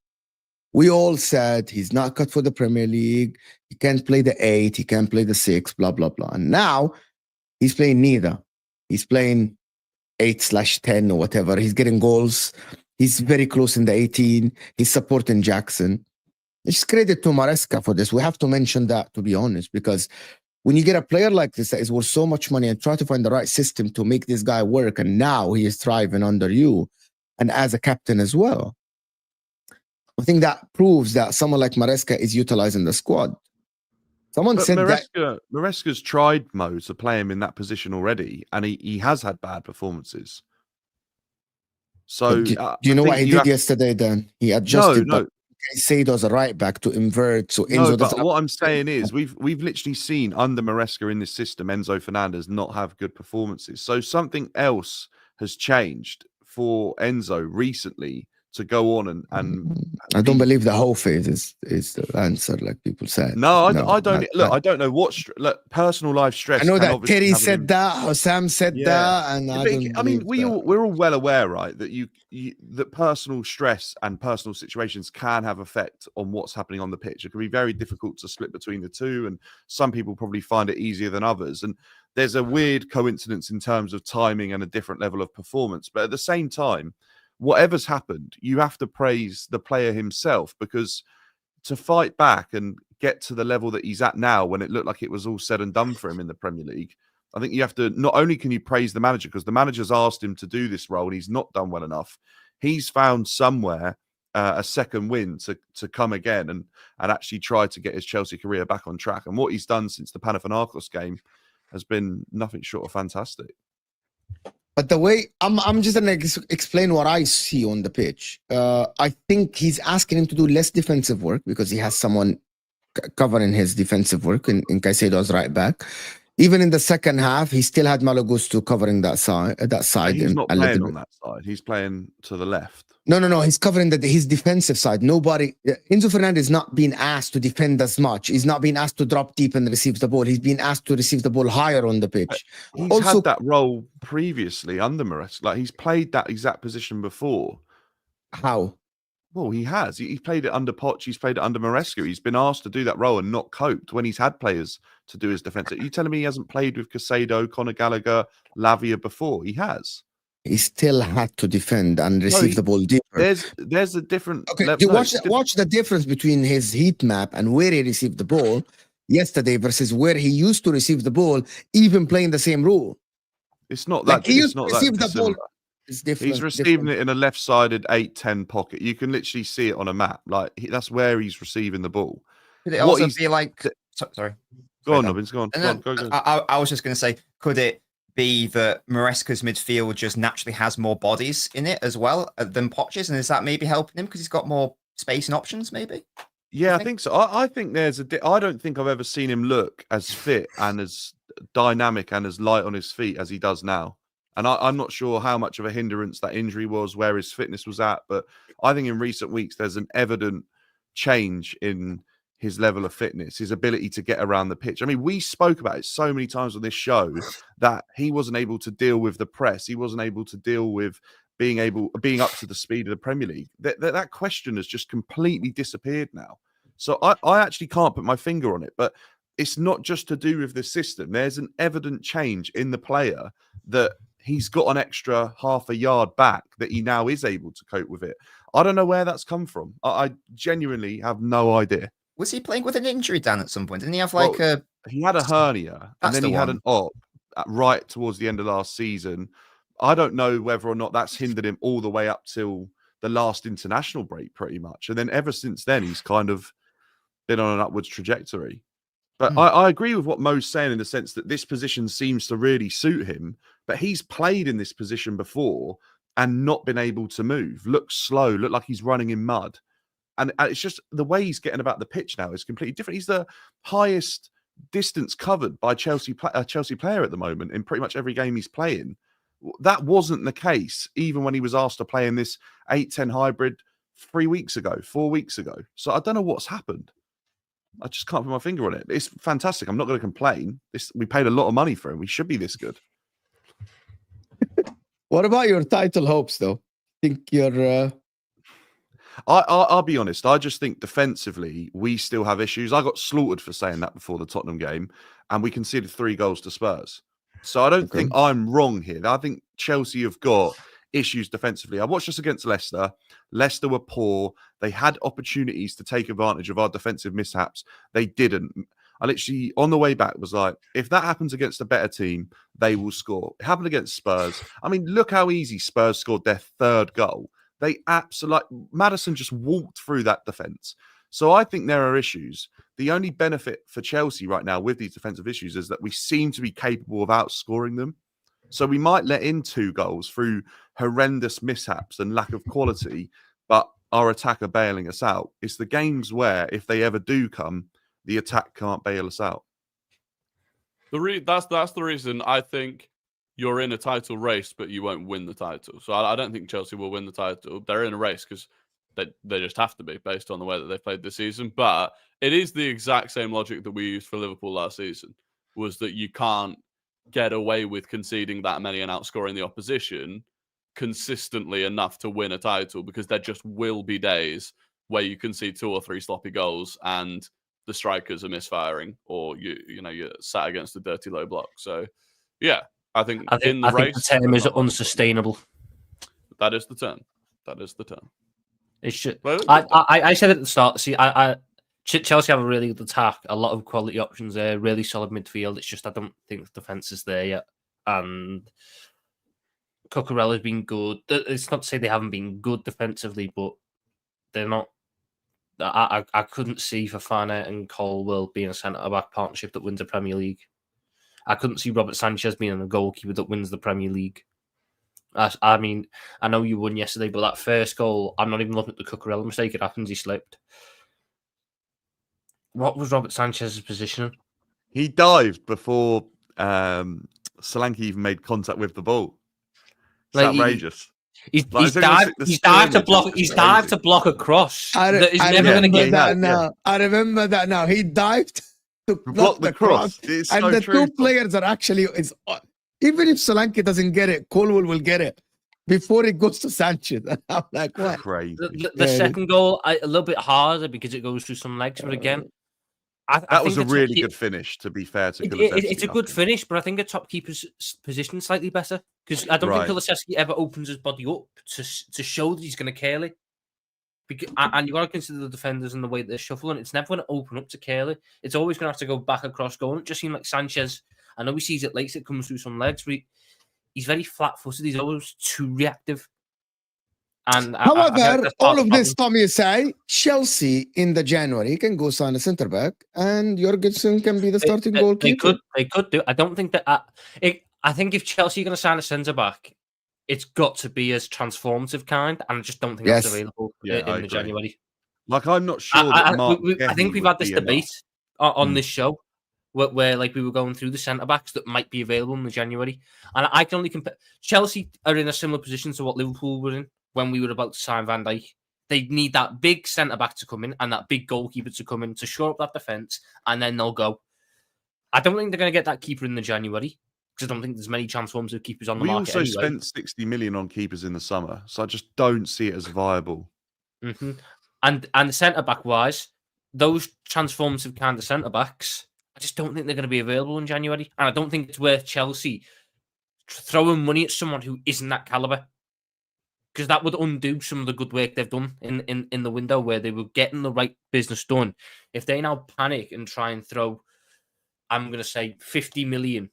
We all said he's not cut for the Premier League. He can't play the 8. He can't play the 6, blah, blah, blah. And now he's playing neither. He's playing 8/10 or whatever. He's getting goals. He's very close in the 18. He's supporting Jackson. It's credit to Maresca for this. We have to mention that, to be honest, because when you get a player like this that is worth so much money and try to find the right system to make this guy work, and now he is thriving under you and as a captain as well, I think that proves that someone like Maresca is utilizing the squad. Someone said Maresca's tried, Mo, to play him in that position already, and he has had bad performances. So do you know what he did yesterday, Dan? He adjusted Caicedo as a right back to invert. So Enzo but what I'm saying is we've literally seen under Maresca in this system, Enzo Fernandez not have good performances. So something else has changed for Enzo recently to go on and I don't believe the whole phase is the answer, like people said. No, I don't. Not- I don't know what personal life stress. I know can that obviously Terry have an said that, Hossam said Yeah. that, and I But don't. I mean, believe that. we're all well aware, right, that that personal stress and personal situations can have effect on what's happening on the pitch. It can be very difficult to split between the two, and some people probably find it easier than others. And there's a weird coincidence in terms of timing and a different level of performance. But at the same time, whatever's happened, you have to praise the player himself, because to fight back and get to the level that he's at now, when it looked like it was all said and done for him in the Premier League, I think you have to, not only can you praise the manager, because the manager's asked him to do this role and he's not done well enough. He's found somewhere a second win to come again and actually try to get his Chelsea career back on track. And what he's done since the Panathinaikos game has been nothing short of fantastic. But the way I'm just gonna explain what I see on the pitch. I think he's asking him to do less defensive work because he has someone covering his defensive work in Caicedo's right back. Even in the second half, he still had Malo Gusto covering that side. He's not playing on that side. He's playing to the left. No. He's covering his defensive side. Enzo Fernandez is not being asked to defend as much. He's not being asked to drop deep and receive the ball. He's being asked to receive the ball higher on the pitch. He's had that role previously under Maresca. Like, he's played that exact position before. How? Well, he has. He played it under Poch. He's played it under Maresca. He's been asked to do that role and not coped when he's had players to do his defense. Are you telling me he hasn't played with Caicedo, Conor Gallagher, Lavia before? He has. He still had to defend and receive the ball deeper. There's a different. Okay, watch the difference between his heat map and where he received the ball yesterday versus where he used to receive the ball, even playing the same role. It's not that. He used to receive the ball. It's different. He's receiving it in a left-sided 8-10 pocket. You can literally see it on a map. Like, that's where he's receiving the ball. Could it also be like? Sorry. Go on, Nobbins. Go on. Go. I was just going to say, could it be that Maresca's midfield just naturally has more bodies in it as well than Poch's, and is that maybe helping him because he's got more space and options? Maybe. Yeah, I think so. I think there's I don't think I've ever seen him look as fit and as dynamic and as light on his feet as he does now. And I'm not sure how much of a hindrance that injury was, where his fitness was at. But I think in recent weeks, there's an evident change in his level of fitness, his ability to get around the pitch. I mean, we spoke about it so many times on this show that he wasn't able to deal with the press. He wasn't able to deal with being up to the speed of the Premier League. That question has just completely disappeared now. So I actually can't put my finger on it. But it's not just to do with the system. There's an evident change in the player that he's got an extra half a yard back, that he now is able to cope with it. I don't know where that's come from. I genuinely have no idea. Was he playing with an injury, Dan, at some point? Didn't he have He had a hernia, and then he had an op right towards the end of last season. I don't know whether or not that's hindered him all the way up till the last international break, pretty much. And then ever since then, he's kind of been on an upwards trajectory. But I agree with what Mo's saying in the sense that this position seems to really suit him. But he's played in this position before and not been able to move. Looks slow, look like he's running in mud. And it's just the way he's getting about the pitch now is completely different. He's the highest distance covered by a Chelsea player at the moment in pretty much every game he's playing. That wasn't the case even when he was asked to play in this 8-10 hybrid 4 weeks ago. So I don't know what's happened. I just can't put my finger on it. It's fantastic. I'm not going to complain. We paid a lot of money for him. We should be this good. What about your title hopes, though? Think you're... I'll be honest. I just think defensively, we still have issues. I got slaughtered for saying that before the Tottenham game, and we conceded 3 goals to Spurs. So I don't think I'm wrong here. I think Chelsea have got issues defensively. I watched us against Leicester. Leicester were poor. They had opportunities to take advantage of our defensive mishaps. They didn't. I literally, on the way back, was like, if that happens against a better team, they will score. It happened against Spurs. I mean, look how easy Spurs scored their 3rd goal. They absolutely, Maddison just walked through that defense. So I think there are issues. The only benefit for Chelsea right now with these defensive issues is that we seem to be capable of outscoring them. So we might let in 2 goals through horrendous mishaps and lack of quality, but our attack are bailing us out. It's the games where, if they ever do come, the attack can't bail us out. That's the reason I think you're in a title race, but you won't win the title. So I don't think Chelsea will win the title. They're in a race because they just have to be based on the way that they've played this season. But it is the exact same logic that we used for Liverpool last season, was that you can't get away with conceding that many and outscoring the opposition consistently enough to win a title, because there just will be days where you concede 2 or 3 sloppy goals and the strikers are misfiring, or you're sat against a dirty low block. So yeah, I think in the race, the term is unsustainable. That is the term. That is the term. It's just, Well, I said at the start. See, Chelsea have a really good attack, a lot of quality options there, really solid midfield. It's just I don't think the defense is there yet, and Cucurella's been good. It's not to say they haven't been good defensively, but they're not. I couldn't see Fofana and Colwill being a centre-back partnership that wins the Premier League. I couldn't see Robert Sanchez being a goalkeeper that wins the Premier League. I mean, I know you won yesterday, but that first goal, I'm not even looking at the Cucurella mistake. It happens, he slipped. What was Robert Sanchez's positioning? He dived before Solanke even made contact with the ball. It's outrageous. He's dived to block a cross that is never going to get that now. I remember that now. He dived to block the cross. And so the true. 2 players are actually, even if Solanke doesn't get it, Colwill will get it before it goes to Sanchez. I'm like, what? Crazy. The second goal, a little bit harder because it goes through some legs, but again, that was a really good finish, to be fair to Kulusevski. It's a good finish, but I think a top keeper's position slightly better, because I don't think Kulusevski ever opens his body up to show that he's going to curl it. And you've got to consider the defenders and the way they're shuffling. It's never going to open up to curl it. It's always going to have to go back across goal. It just seemed like Sanchez, I know he sees it late, it comes through some legs, but he's very flat-footed. He's always too reactive. And however, all of this, Tommy, say Chelsea in the January can go sign a centre back, and Jorgensen can be the starting goalkeeper. They could do. I don't think that. I think if Chelsea are going to sign a centre back, it's got to be as transformative kind, and I just don't think that's available in the January. Like, I'm not sure. I think we've had this debate on this show where like we were going through the centre backs that might be available in the January, and I can only compare. Chelsea are in a similar position to what Liverpool were in when we were about to sign Van Dijk. They need that big centre-back to come in and that big goalkeeper to come in to shore up that defence, and then they'll go. I don't think they're going to get that keeper in the January, because I don't think there's many transformative keepers on the market. We also spent 60 million on keepers in the summer, so I just don't see it as viable. Mm-hmm. And centre-back wise, those transformative kind of centre-backs, I just don't think they're going to be available in January. And I don't think it's worth Chelsea throwing money at someone who isn't that calibre, because that would undo some of the good work they've done in the window where they were getting the right business done. If they now panic and try and throw, I'm going to say 50 million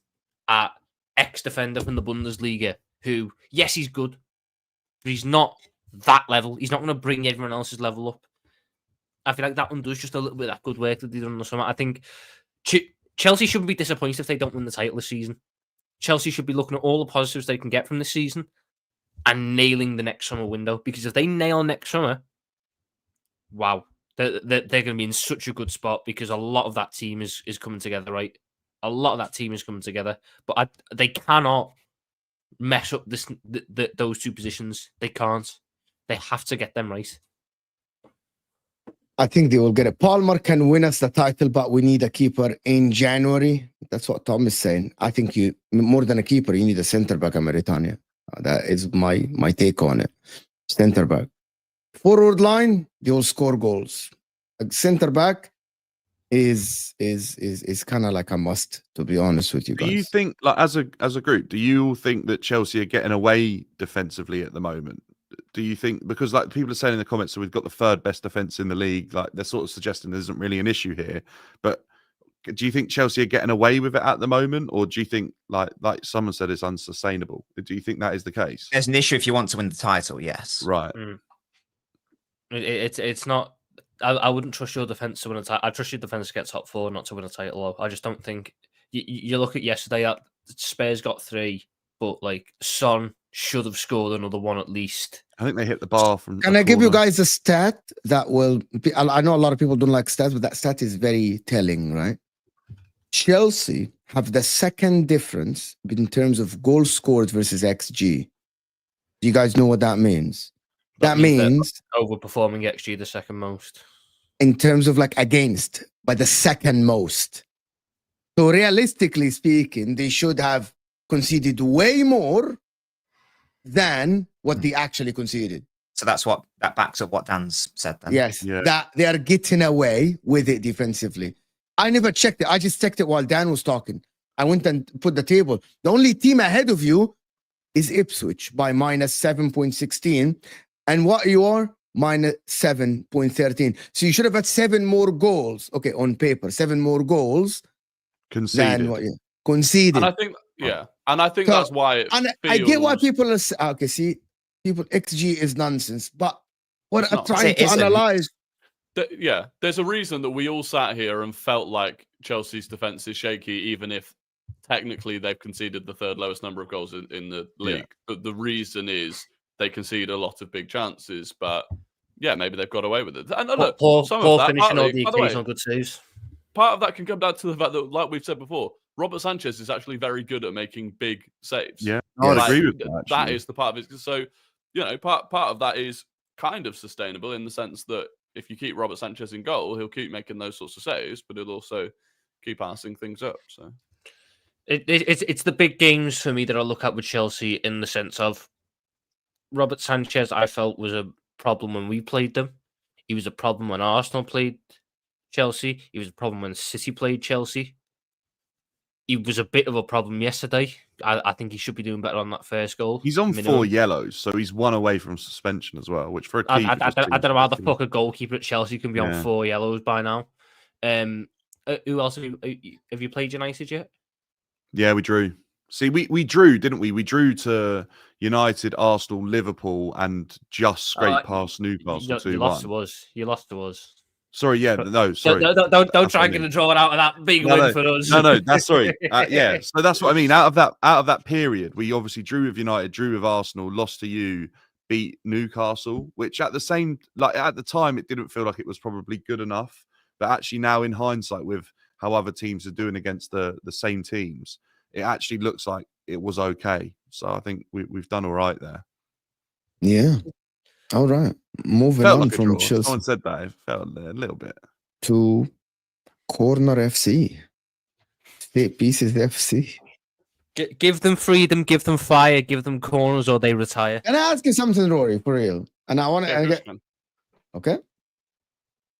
at ex-defender from the Bundesliga, who, yes, he's good, but he's not that level. He's not going to bring everyone else's level up. I feel like that undoes just a little bit of that good work that they've done in the summer. I think Chelsea shouldn't be disappointed if they don't win the title this season. Chelsea should be looking at all the positives they can get from this season and nailing the next summer window, because if they nail next summer, wow, they're going to be in such a good spot, because a lot of that team is coming together, right? A lot of that team is coming together, but they cannot mess up those 2 positions. They can't. They have to get them right. I think they will get it. Palmer can win us the title, but we need a keeper in January. That's what Tom is saying. I think you, more than a keeper, you need a centre back in Mauritania. That is my take on it. Centre back. Forward line, they will score goals. A centre back is kind of like a must, to be honest with you guys. Do you think, like, as a group, do you think that Chelsea are getting away defensively at the moment? Do you think, because like people are saying in the comments, so we've got the 3rd best defense in the league, like they're sort of suggesting there isn't really an issue here, but do you think Chelsea are getting away with it at the moment, or do you think, like someone said, it's unsustainable? Do you think that is the case? There's an issue if you want to win the title, yes. Right. It's not. I wouldn't trust your defense to win a title. I trust your defense to get top 4, not to win a title. I just don't think. You look at yesterday. Spurs got 3, but like Son should have scored another 1 at least. I think they hit the bar from. Can I give you guys a stat that will? I know a lot of people don't like stats, but that stat is very telling, right? Chelsea have the second difference in terms of goals scored versus XG. Do you guys know what that means? That means overperforming XG the second most. In terms of like against, by the second most. So realistically speaking, they should have conceded way more than what they actually conceded. So that backs up what Dan's said then. Yes, Yeah. that they are getting away with it defensively. I never checked it. I just checked it while Dan was talking. I went and put the table. The only team ahead of you is Ipswich by minus 7.16. And what you are? Minus 7.13. So you should have had 7 more goals. Okay, on paper, 7 more goals Conceded. than what you conceded. And I think, and I think So- that's why it And I get why feels- people are okay. See, people XG is nonsense, but what It's I'm not. trying It to isn't. analyze. There's a reason that we all sat here and felt like Chelsea's defense is shaky, even if technically they've conceded the third lowest number of goals in the league. But the reason is they concede a lot of big chances, but yeah, maybe they've got away with it. And look, Poor some of that, finishing all partly, the by the way, occasional good saves. part of that can come down to the fact that, like we've said before, Robert Sanchez is actually very good at making big saves. Yeah, I would Like, agree with that. that actually. is the part of it. So, part of that is kind of sustainable in the sense that if you keep Robert Sanchez in goal, he'll keep making those sorts of saves, but he'll also keep passing things up. So It's the big games for me that I look at with Chelsea in the sense of Robert Sanchez. I felt was a problem when we played them. He was a problem when Arsenal played Chelsea. He was a problem when City played Chelsea. He was a bit of a problem yesterday. I think he should be doing better on that first goal. He's on minimum. 4 yellows, so he's 1 away from suspension as well, which for a I keeper. just don't seems know how the ridiculous. fuck a goalkeeper at Chelsea can be Yeah. on 4 yellows by now. Who else have you played United yet? Yeah, we drew. See, we drew, didn't we? We drew to United, Arsenal, Liverpool, and just scraped past Newcastle 2-1. You lost to us. You lost to us. Sorry, yeah, no, sorry. Don't That's try what and I get mean. a draw out of that big No, win for us. No, that's sorry. Yeah, so that's what I mean. Out of that period, we obviously drew with United, drew with Arsenal, lost to you, beat Newcastle, which at the time it didn't feel like it was probably good enough. But actually now in hindsight, with how other teams are doing against the same teams, it actually looks like it was okay. So I think we've done all right there. Yeah. All right. Moving Felt on like a from draw. Chelsea Someone said that. It felt a little bit. to Corner FC. State Pieces FC. Give them freedom, give them fire, give them corners, or they retire. Can I ask you something, Rory, for real? And I want yeah, to good, man. okay.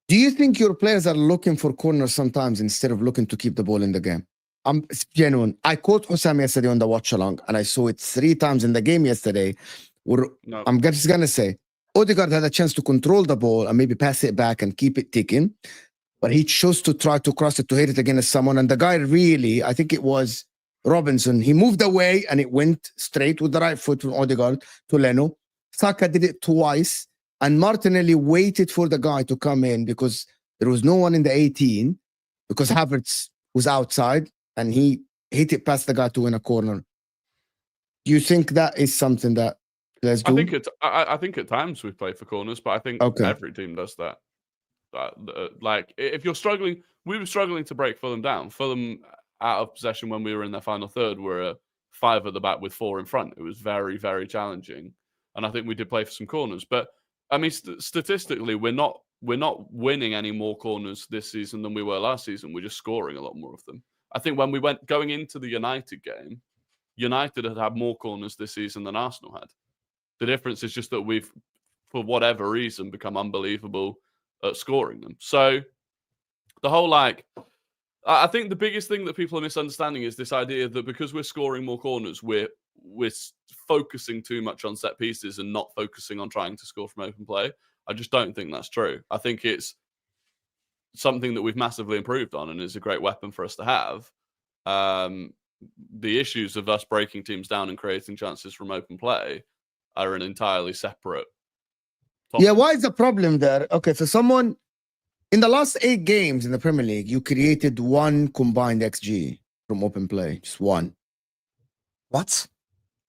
Do you think your players are looking for corners sometimes instead of looking to keep the ball in the game? I'm genuine. I caught Hussam yesterday on the watch along, and I saw it 3 times in the game yesterday. Where No. I'm just gonna say, Odegaard had a chance to control the ball and maybe pass it back and keep it ticking, but he chose to try to cross it to hit it against someone. And the guy really, I think it was Robinson, he moved away and it went straight with the right foot from Odegaard to Leno. Saka did it twice, and Martinelli waited for the guy to come in because there was no one in the 18 because Havertz was outside and he hit it past the guy to win a corner. Do you think that is something that let's do? I think at times we've played for corners, but I think Okay. every team does that. Like if you're struggling, we were struggling to break Fulham down. Fulham out of possession when we were in their final third were a 5 at the back with 4 in front. It was very, very challenging, and I think we did play for some corners. But I mean, statistically, we're not winning any more corners this season than we were last season. We're just scoring a lot more of them. I think when we went going into the United game, United had more corners this season than Arsenal had. The difference is just that we've, for whatever reason, become unbelievable at scoring them. So the whole I think the biggest thing that people are misunderstanding is this idea that because we're scoring more corners, we're focusing too much on set pieces and not focusing on trying to score from open play. I just don't think that's true. I think it's something that we've massively improved on and is a great weapon for us to have. The issues of us breaking teams down and creating chances from open play are an entirely separate topic. Yeah, why is the problem there? Okay, so someone in the last 8 games in the Premier League, you created 1 combined XG from open play, just 1. What?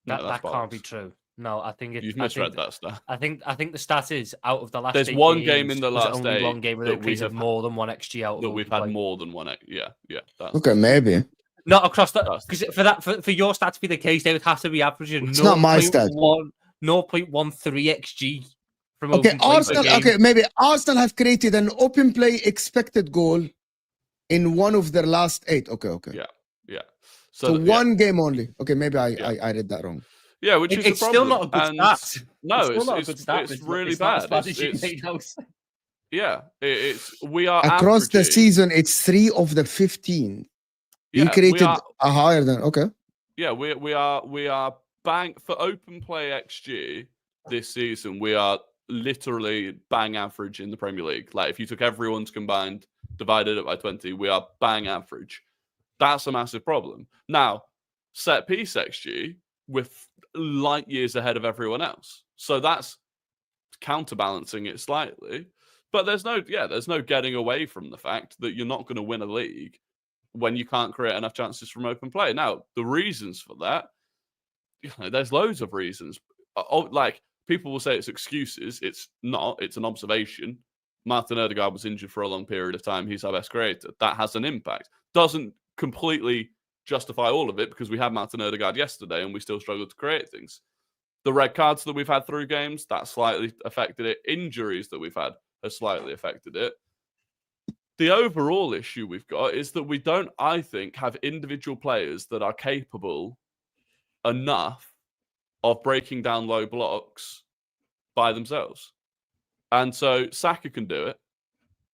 No, That that's can't be bollocks. true. No, I think You've misread that stat. I think the stat is out of the last. There's 8 one game games, in the was last only 8 one game where that they we created have more than 1 XG out. That of we've open had play. more than one. Yeah. That's, Okay, maybe. Not across the That's- because for that for your stat to be the case, they would have to be averaging It's not my stat. 0.13 xg from Okay, open play per Arsenal. game. Okay, maybe Arsenal have created an open play expected goal in one of their last 8. Okay. Yeah. So yeah. one game only. Okay, maybe I read that wrong. Yeah, which is It's the still problem. not a good And stat. No, It's still not a good stat. it's really it's not as bad. bad as you It's- make out. Yeah, we are Across the averaging- season, it's 3 of the 15. Yeah, He created we are, a higher than yeah, we are bang for open play XG this season. We are literally bang average in the Premier League. Like if you took everyone's combined, divided it by 20, we are bang average. That's a massive problem. Now, set piece XG, we're light years ahead of everyone else. So that's counterbalancing it slightly. But there's no getting away from the fact that you're not going to win a league when you can't create enough chances from open play. Now, the reasons for that, there's loads of reasons. Like people will say it's excuses. It's not. It's an observation. Martin Odegaard was injured for a long period of time. He's our best creator. That has an impact. Doesn't completely justify all of it because we had Martin Odegaard yesterday and we still struggled to create things. The red cards that we've had through games, that slightly affected it. Injuries that we've had has slightly affected it. The overall issue we've got is that we don't, I think, have individual players that are capable enough of breaking down low blocks by themselves. And so Saka can do it.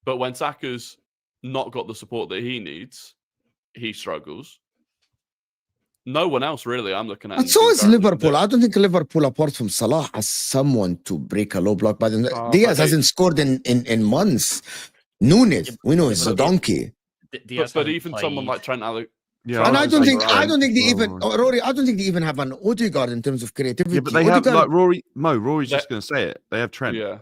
But when Saka's not got the support that he needs, he struggles. No one else really I'm looking at. And so is Liverpool. I don't think Liverpool, apart from Salah, has someone to break a low block. But Diaz hasn't scored in months. Nunes, we know, is a donkey. But even someone like Trent Alexander. Yeah, And I don't think they Well, even Rory. I don't think they even have an Odegaard in terms of creativity. Yeah, but they have Odegaard- like Rory's just going to say it. They have Trent. Yeah.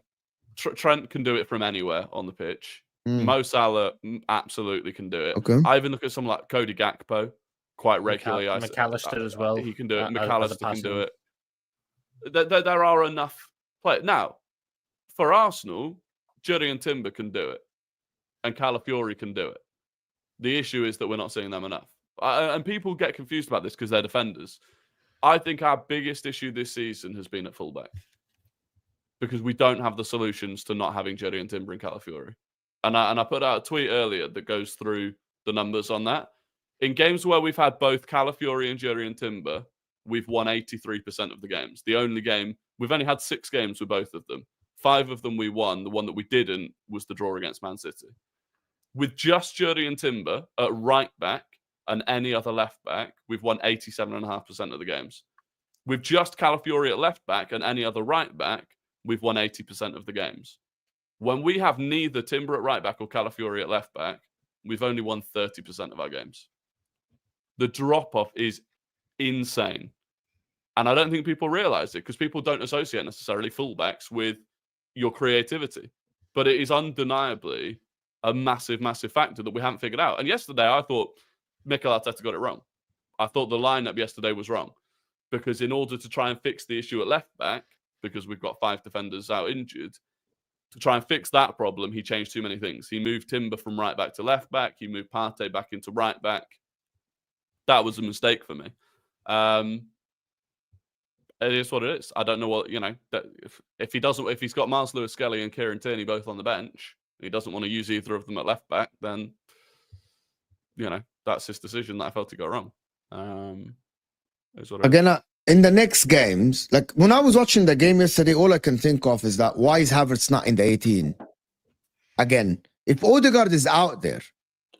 Trent can do it from anywhere on the pitch. Hmm. Mo Salah absolutely can do it. Okay. I even look at someone like Cody Gakpo quite regularly. McAllister as well. He can do it. as a McAllister can do passer. it. There are enough players. Now, for Arsenal, Jurriën Timber can do it. And Calafiori can do it. The issue is that we're not seeing them enough. And people get confused about this because they're defenders. I think our biggest issue this season has been at fullback. Because we don't have the solutions to not having Jurriën Timber and Calafiori. And I put out a tweet earlier that goes through the numbers on that. In games where we've had both Calafiori and Jurriën Timber, we've won 83% of the games. The only game, we've only had 6 games with both of them. 5 of them we won. The one that we didn't was the draw against Man City. With just Jurriën Timber at right back and any other left back, we've won 87.5% of the games. With just Calafiori at left back and any other right back, we've won 80% of the games. When we have neither Timber at right back or Calafiori at left back, we've only won 30% of our games. The drop-off is insane. And I don't think people realize it because people don't associate necessarily fullbacks with your creativity. But it is undeniably a massive, massive factor that we haven't figured out. And yesterday, I thought Mikel Arteta got it wrong. I thought the lineup yesterday was wrong because in order to try and fix the issue at left back, because we've got 5 defenders out injured, to try and fix that problem, he changed too many things. He moved Timber from right back to left back. He moved Partey back into right back. That was a mistake for me. It is what it is. I don't know what, that if he's got Miles Lewis-Skelly and Kieran Tierney both on the bench, he doesn't want to use either of them at left back, then, that's his decision that I felt he got wrong. Again, in the next games, like when I was watching the game yesterday, all I can think of is that why is Havertz not in the 18? Again, if Odegaard is out there,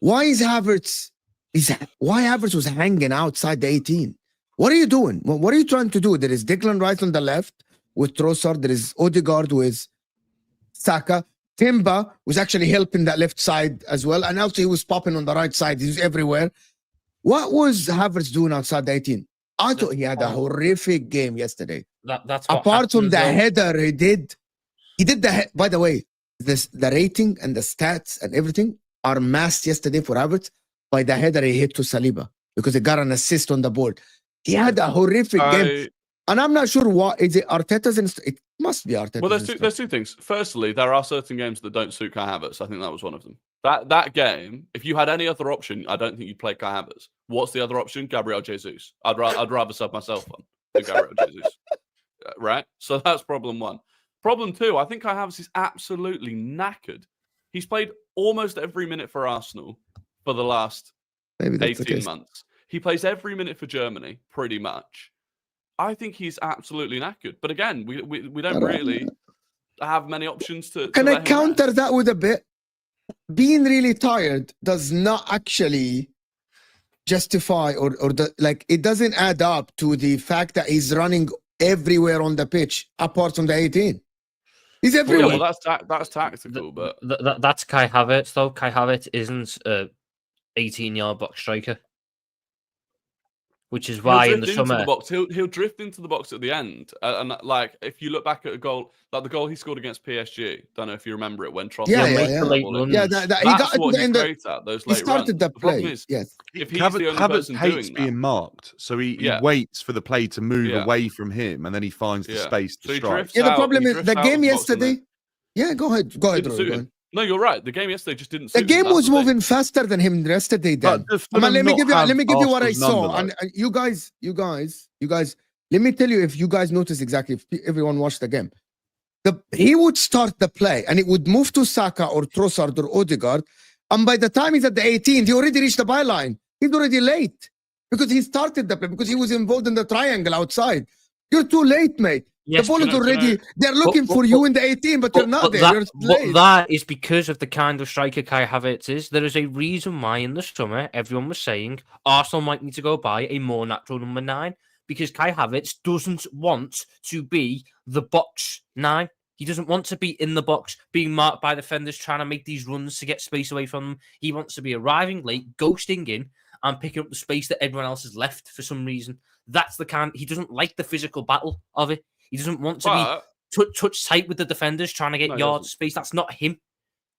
why Havertz was hanging outside the 18? What are you doing? What are you trying to do? There is Declan Rice on the left with Trossard. There is Odegaard with Saka. Timber was actually helping that left side as well. And also he was popping on the right side. He was everywhere. What was Havertz doing outside the 18? I thought he had a horrific game yesterday. That's what apart from the happens, header he did by the way, the rating and the stats and everything are masked yesterday for Havertz by the header he hit to Saliba because he got an assist on the board. He had a horrific game. And I'm not sure what is it. Arteta's it must be Arteta's. Well, there's two things. Firstly, there are certain games that don't suit Kai Havertz. I think that was one of them. That game, if you had any other option, I don't think you'd play Kai Havertz. What's the other option? Gabriel Jesus. I'd rather sub myself on than Gabriel Jesus. Right? So that's problem one. Problem two, I think Kai Havertz is absolutely knackered. He's played almost every minute for Arsenal for the last 18 months. He plays every minute for Germany, pretty much. I think he's absolutely knackered. But again, we don't really have many options to. Can I counter that with a bit? Being really tired does not actually justify it doesn't add up to the fact that he's running everywhere on the pitch apart from the 18. He's everywhere. Well, that's tactical, but that's Kai Havertz though. Kai Havertz isn't a 18-yard box striker. Which is why in the summer he'll drift into the box at the end, and like if you look back at a goal, like the goal he scored against PSG, don't know if you remember it when Trossard. That's what he's great at. Those late runs. The play. Is, yes, if he's the only person hates doing being that, marked, so he waits for the play to move away from him, and then he finds the space to strike. Yeah, the problem is the game yesterday. Yeah, go ahead, Rory. No, you're right. The game yesterday just didn't. The game was moving faster than him yesterday. Then let me give you what I saw. And you guys, let me tell you if you guys notice exactly. If everyone watched the game, he would start the play and it would move to Saka or Trossard or Odegaard, and by the time he's at the 18, he already reached the byline. He's already late because he started the play because he was involved in the triangle outside. You're too late, mate. Yes, the ball is already. They're looking for you in the 18, but you're not there. That is because of the kind of striker Kai Havertz is. There is a reason why in the summer everyone was saying Arsenal might need to go buy a more natural number 9 because Kai Havertz doesn't want to be the box 9. He doesn't want to be in the box, being marked by defenders, trying to make these runs to get space away from them. He wants to be arriving late, ghosting in, and picking up the space that everyone else has left for some reason. That's the kind. He doesn't like the physical battle of it. He doesn't want to be touch tight with the defenders, trying to get yards space. That's not him.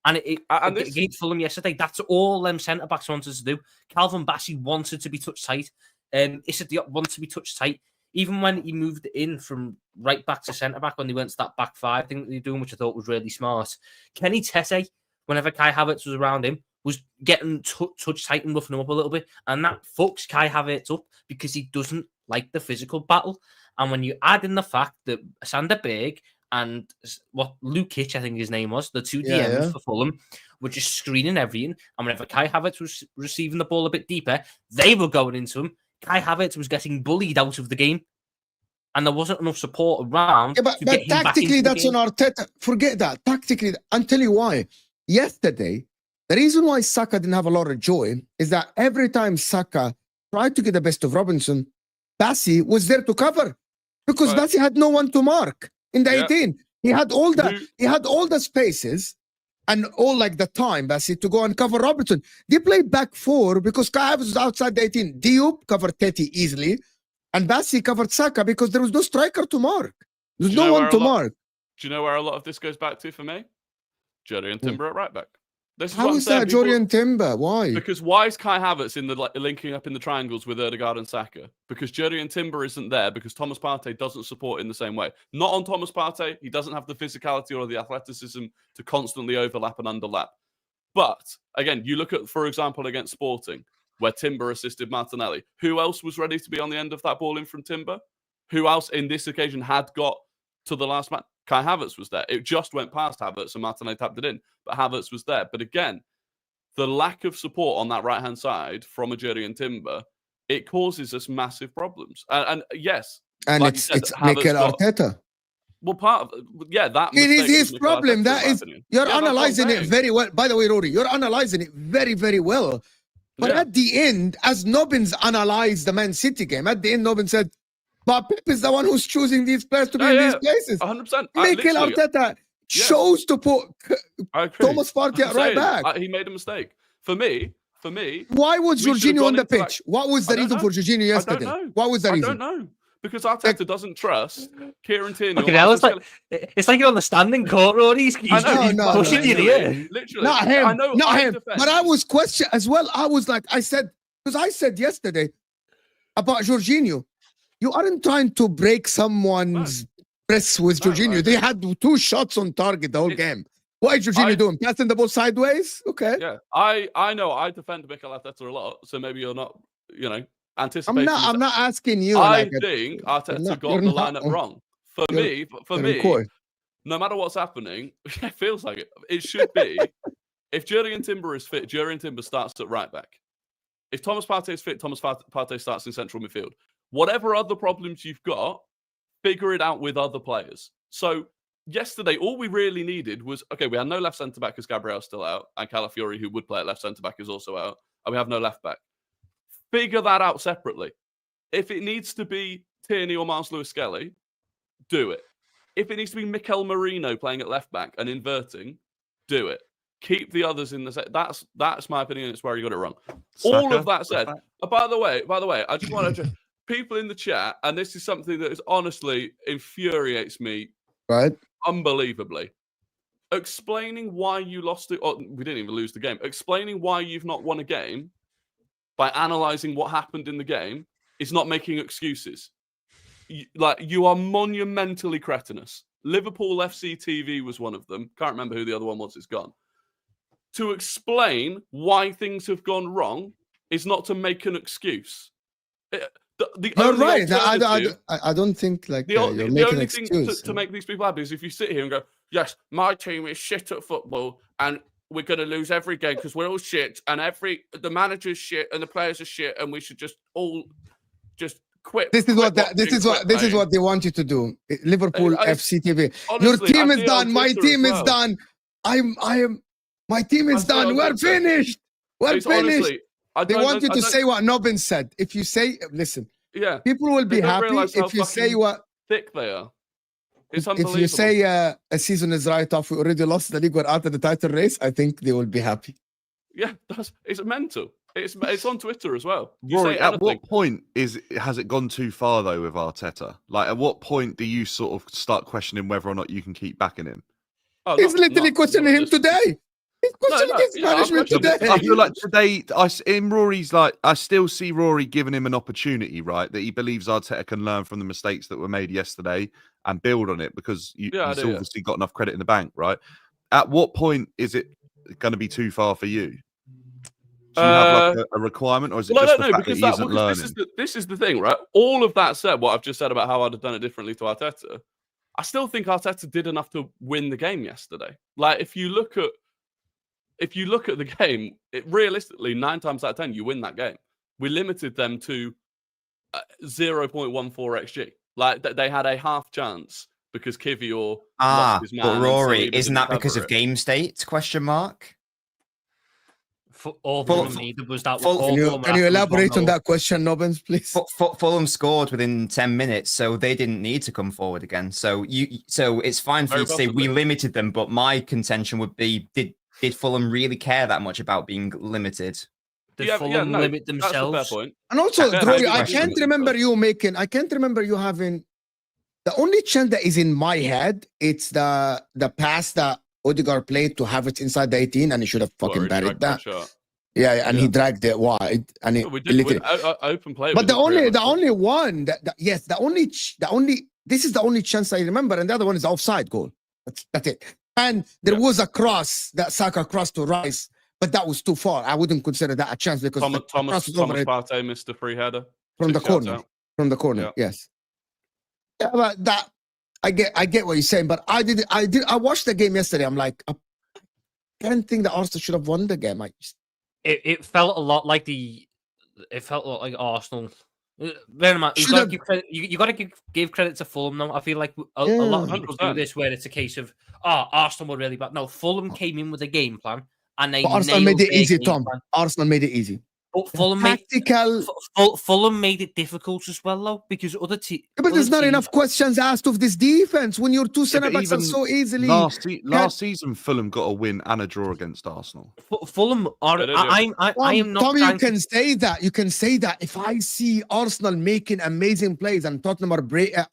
And against Fulham yesterday, that's all them centre-backs wanted to do. Calvin Bassey wanted to be touch tight. Issa Diop wanted to be touch tight. Even when he moved in from right back to centre-back, when they went to that back 5 thing that they were doing, which I thought was really smart. Kenny Tete, whenever Kai Havertz was around him, was getting touch tight and roughing him up a little bit. And that fucks Kai Havertz up because he doesn't like the physical battle. And when you add in the fact that Sander Berg and Lukic, I think his name was, the two DMs for Fulham, were just screening everything. And whenever Kai Havertz was receiving the ball a bit deeper, they were going into him. Kai Havertz was getting bullied out of the game. And there wasn't enough support around. Yeah, but tactically, that's on Arteta. Forget that. Tactically, I'll tell you why. Yesterday, the reason why Saka didn't have a lot of joy is that every time Saka tried to get the best of Robinson, Bassey was there to cover. Because Bassey had no one to mark in the 18. He had all the spaces and all like the time, Bassey, to go and cover Robertson. They played back 4 because Kai Havertz was outside the 18. Diop covered Tete easily, and Bassey covered Saka because there was no striker to mark. There's no one to mark. Do you know where a lot of this goes back to for me? Jody and Timber at right back. How is that Jorian Timber? Why? Because why is Kai Havertz in the linking up in the triangles with Odegaard and Saka? Because Jorian Timber isn't there because Thomas Partey doesn't support in the same way. Not on Thomas Partey. He doesn't have the physicality or the athleticism to constantly overlap and underlap. But again, you look at, for example, against Sporting, where Timber assisted Martinelli. Who else was ready to be on the end of that ball in from Timber? Who else in this occasion had got to the last man? Kai Havertz was there. It just went past Havertz and Martinelli tapped it in. But Havertz was there. But again, the lack of support on that right-hand side from a Jurriën Timber, it causes us massive problems. And yes. And like it's Mikel Arteta. Well, part of, that it is his problem. That is, you're analyzing it very well. By the way, Rory, you're analyzing it very, very well. But at the end, as Nobbins analyzed the Man City game, at the end, Nobbins said, but Pep is the one who's choosing these players to be in these places. 100%. Mikel Arteta chose to put Thomas Partey at right back. He made a mistake. For me. Why was Jorginho on the pitch? What was the reason for Jorginho yesterday? What was the reason? I don't know. Because Arteta doesn't trust Kieran Tierney. It's like you're on the standing court, Rory. He's pushing you here. Literally. Not him. But I was questioned as well. I was like, I said yesterday about Jorginho, you aren't trying to break someone's press with Jorginho. They had 2 shots on target the whole game. What is Jorginho doing? Passing the ball sideways? Okay. Yeah, I know I defend Mikel Arteta a lot, so maybe you're not, anticipating. I'm not asking you. I think Arteta got the lineup wrong. For me, no matter what's happening, it feels like it. It should be if Jurgen Timber is fit, Jurgen Timber starts at right back. If Thomas Partey is fit, Thomas Partey starts in central midfield. Whatever other problems you've got, figure it out with other players. So yesterday, all we really needed was, okay, we had no left centre-back because Gabriel's still out, and Calafiori, who would play at left centre-back, is also out, and we have no left-back. Figure that out separately. If it needs to be Tierney or Miles Lewis-Skelly, do it. If it needs to be Mikel Merino playing at left-back and inverting, do it. Keep the others in the set. That's my opinion. It's where you got it wrong. All of that said, by the way, I just want to people in the chat, and this is something that is honestly infuriates me, right? Unbelievably. Explaining why you lost it, or we didn't even lose the game. Explaining why you've not won a game by analysing what happened in the game is not making excuses. You are monumentally cretinous. Liverpool FC TV was one of them. Can't remember who the other one was. It's gone. To explain why things have gone wrong is not to make an excuse. You're right. I don't think like the you're only making an thing excuse. to make these people happy is if you sit here and go, yes, my team is shit at football and we're going to lose every game because we're all shit and the manager's shit and the players are shit and we should just all just quit. This is what they want you to do. Liverpool FC TV. Your team is done. My team is done. My team is done. We're finished. We're finished. Honestly, they want you to say what Nobbins said. If you say, listen, people will be happy if you say what thick they are. It's unbelievable. If you say a season is right off, we already lost the league, we're out of the title race, I think they will be happy. Yeah, it's mental. It's on Twitter as well. Rory, at what point has it gone too far though with Arteta? Like, at what point do you sort of start questioning whether or not you can keep backing him? He's literally questioning him today. He's questioning his management today. I feel like today, in Rory's I still see Rory giving him an opportunity, right? That he believes Arteta can learn from the mistakes that were made yesterday and build on it because he's obviously got enough credit in the bank, right? At what point is it going to be too far for you? Do you have like a requirement, or is it just the fact that he isn't learning? This is the thing, right? All of that said, what I've just said about how I'd have done it differently to Arteta, I still think Arteta did enough to win the game yesterday. Like, if you look at the game, realistically, 9 times out of 10, you win that game. We limited them to 0.14 XG. Like, they had a half chance because Kivior lost his man. But Rory, isn't that because of game state? Question mark. Can you elaborate on that question, Nobbins, please? Fulham scored within 10 minutes, so they didn't need to come forward again. So it's fine for you to say we limited them, but my contention would be, did Fulham really care that much about being limited? Did Fulham limit themselves? That's a fair point. And also, Rory, I can't remember you having the only chance that is in my head. It's the pass that Odegaard played to Havertz inside the 18, and he should have fucking buried that. Yeah, and he dragged it wide, and it literally open play. But the only one this is the only chance I remember, and the other one is the offside goal. That's it. And there was a cross that Saka crossed to Rice, but that was too far. I wouldn't consider that a chance because Thomas Partey missed a free header from the corner. From the corner, yes. Yeah, but that I get what you're saying, but I watched the game yesterday. I'm like, I can't think that Arsenal should have won the game. It felt a lot like Arsenal. Very much. You got to give credit to Fulham now. I feel like a lot of people do this where it's a case of Arsenal were really bad. No, Fulham came in with a game plan and Arsenal made it easy, Tom. Arsenal made it easy. But Fulham made it difficult as well, though, because other teams. But there's not enough questions asked of this defense when your 2 centre backs are so easily. Last season, Fulham got a win and a draw against Arsenal. Fulham are. I am not. Tommy, you can say that. You can say that if I see Arsenal making amazing plays and Tottenham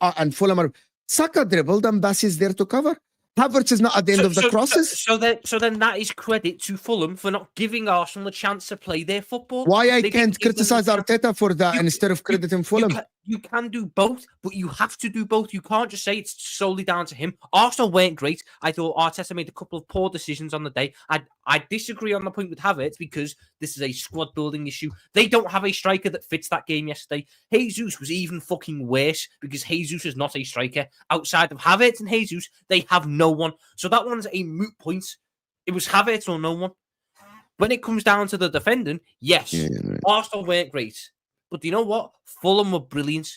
and Fulham are Saka dribbled and Bassi is there to cover. Havertz is not at the end of the crosses. So then that is credit to Fulham for not giving Arsenal a chance to play their football. Why I can't criticize Arteta for that instead of crediting Fulham? You can do both, but you have to do both. You can't just say it's solely down to him. Arsenal weren't great. I thought Arteta made a couple of poor decisions on the day. I disagree on the point with Havertz because this is a squad building issue. They don't have a striker that fits that game yesterday. Jesus was even fucking worse because Jesus is not a striker. Outside of Havertz and Jesus, they have no one. So that one's a moot point. It was Havertz or no one. When it comes down to the defending, yes, Arsenal weren't great. But do you know what? Fulham were brilliant.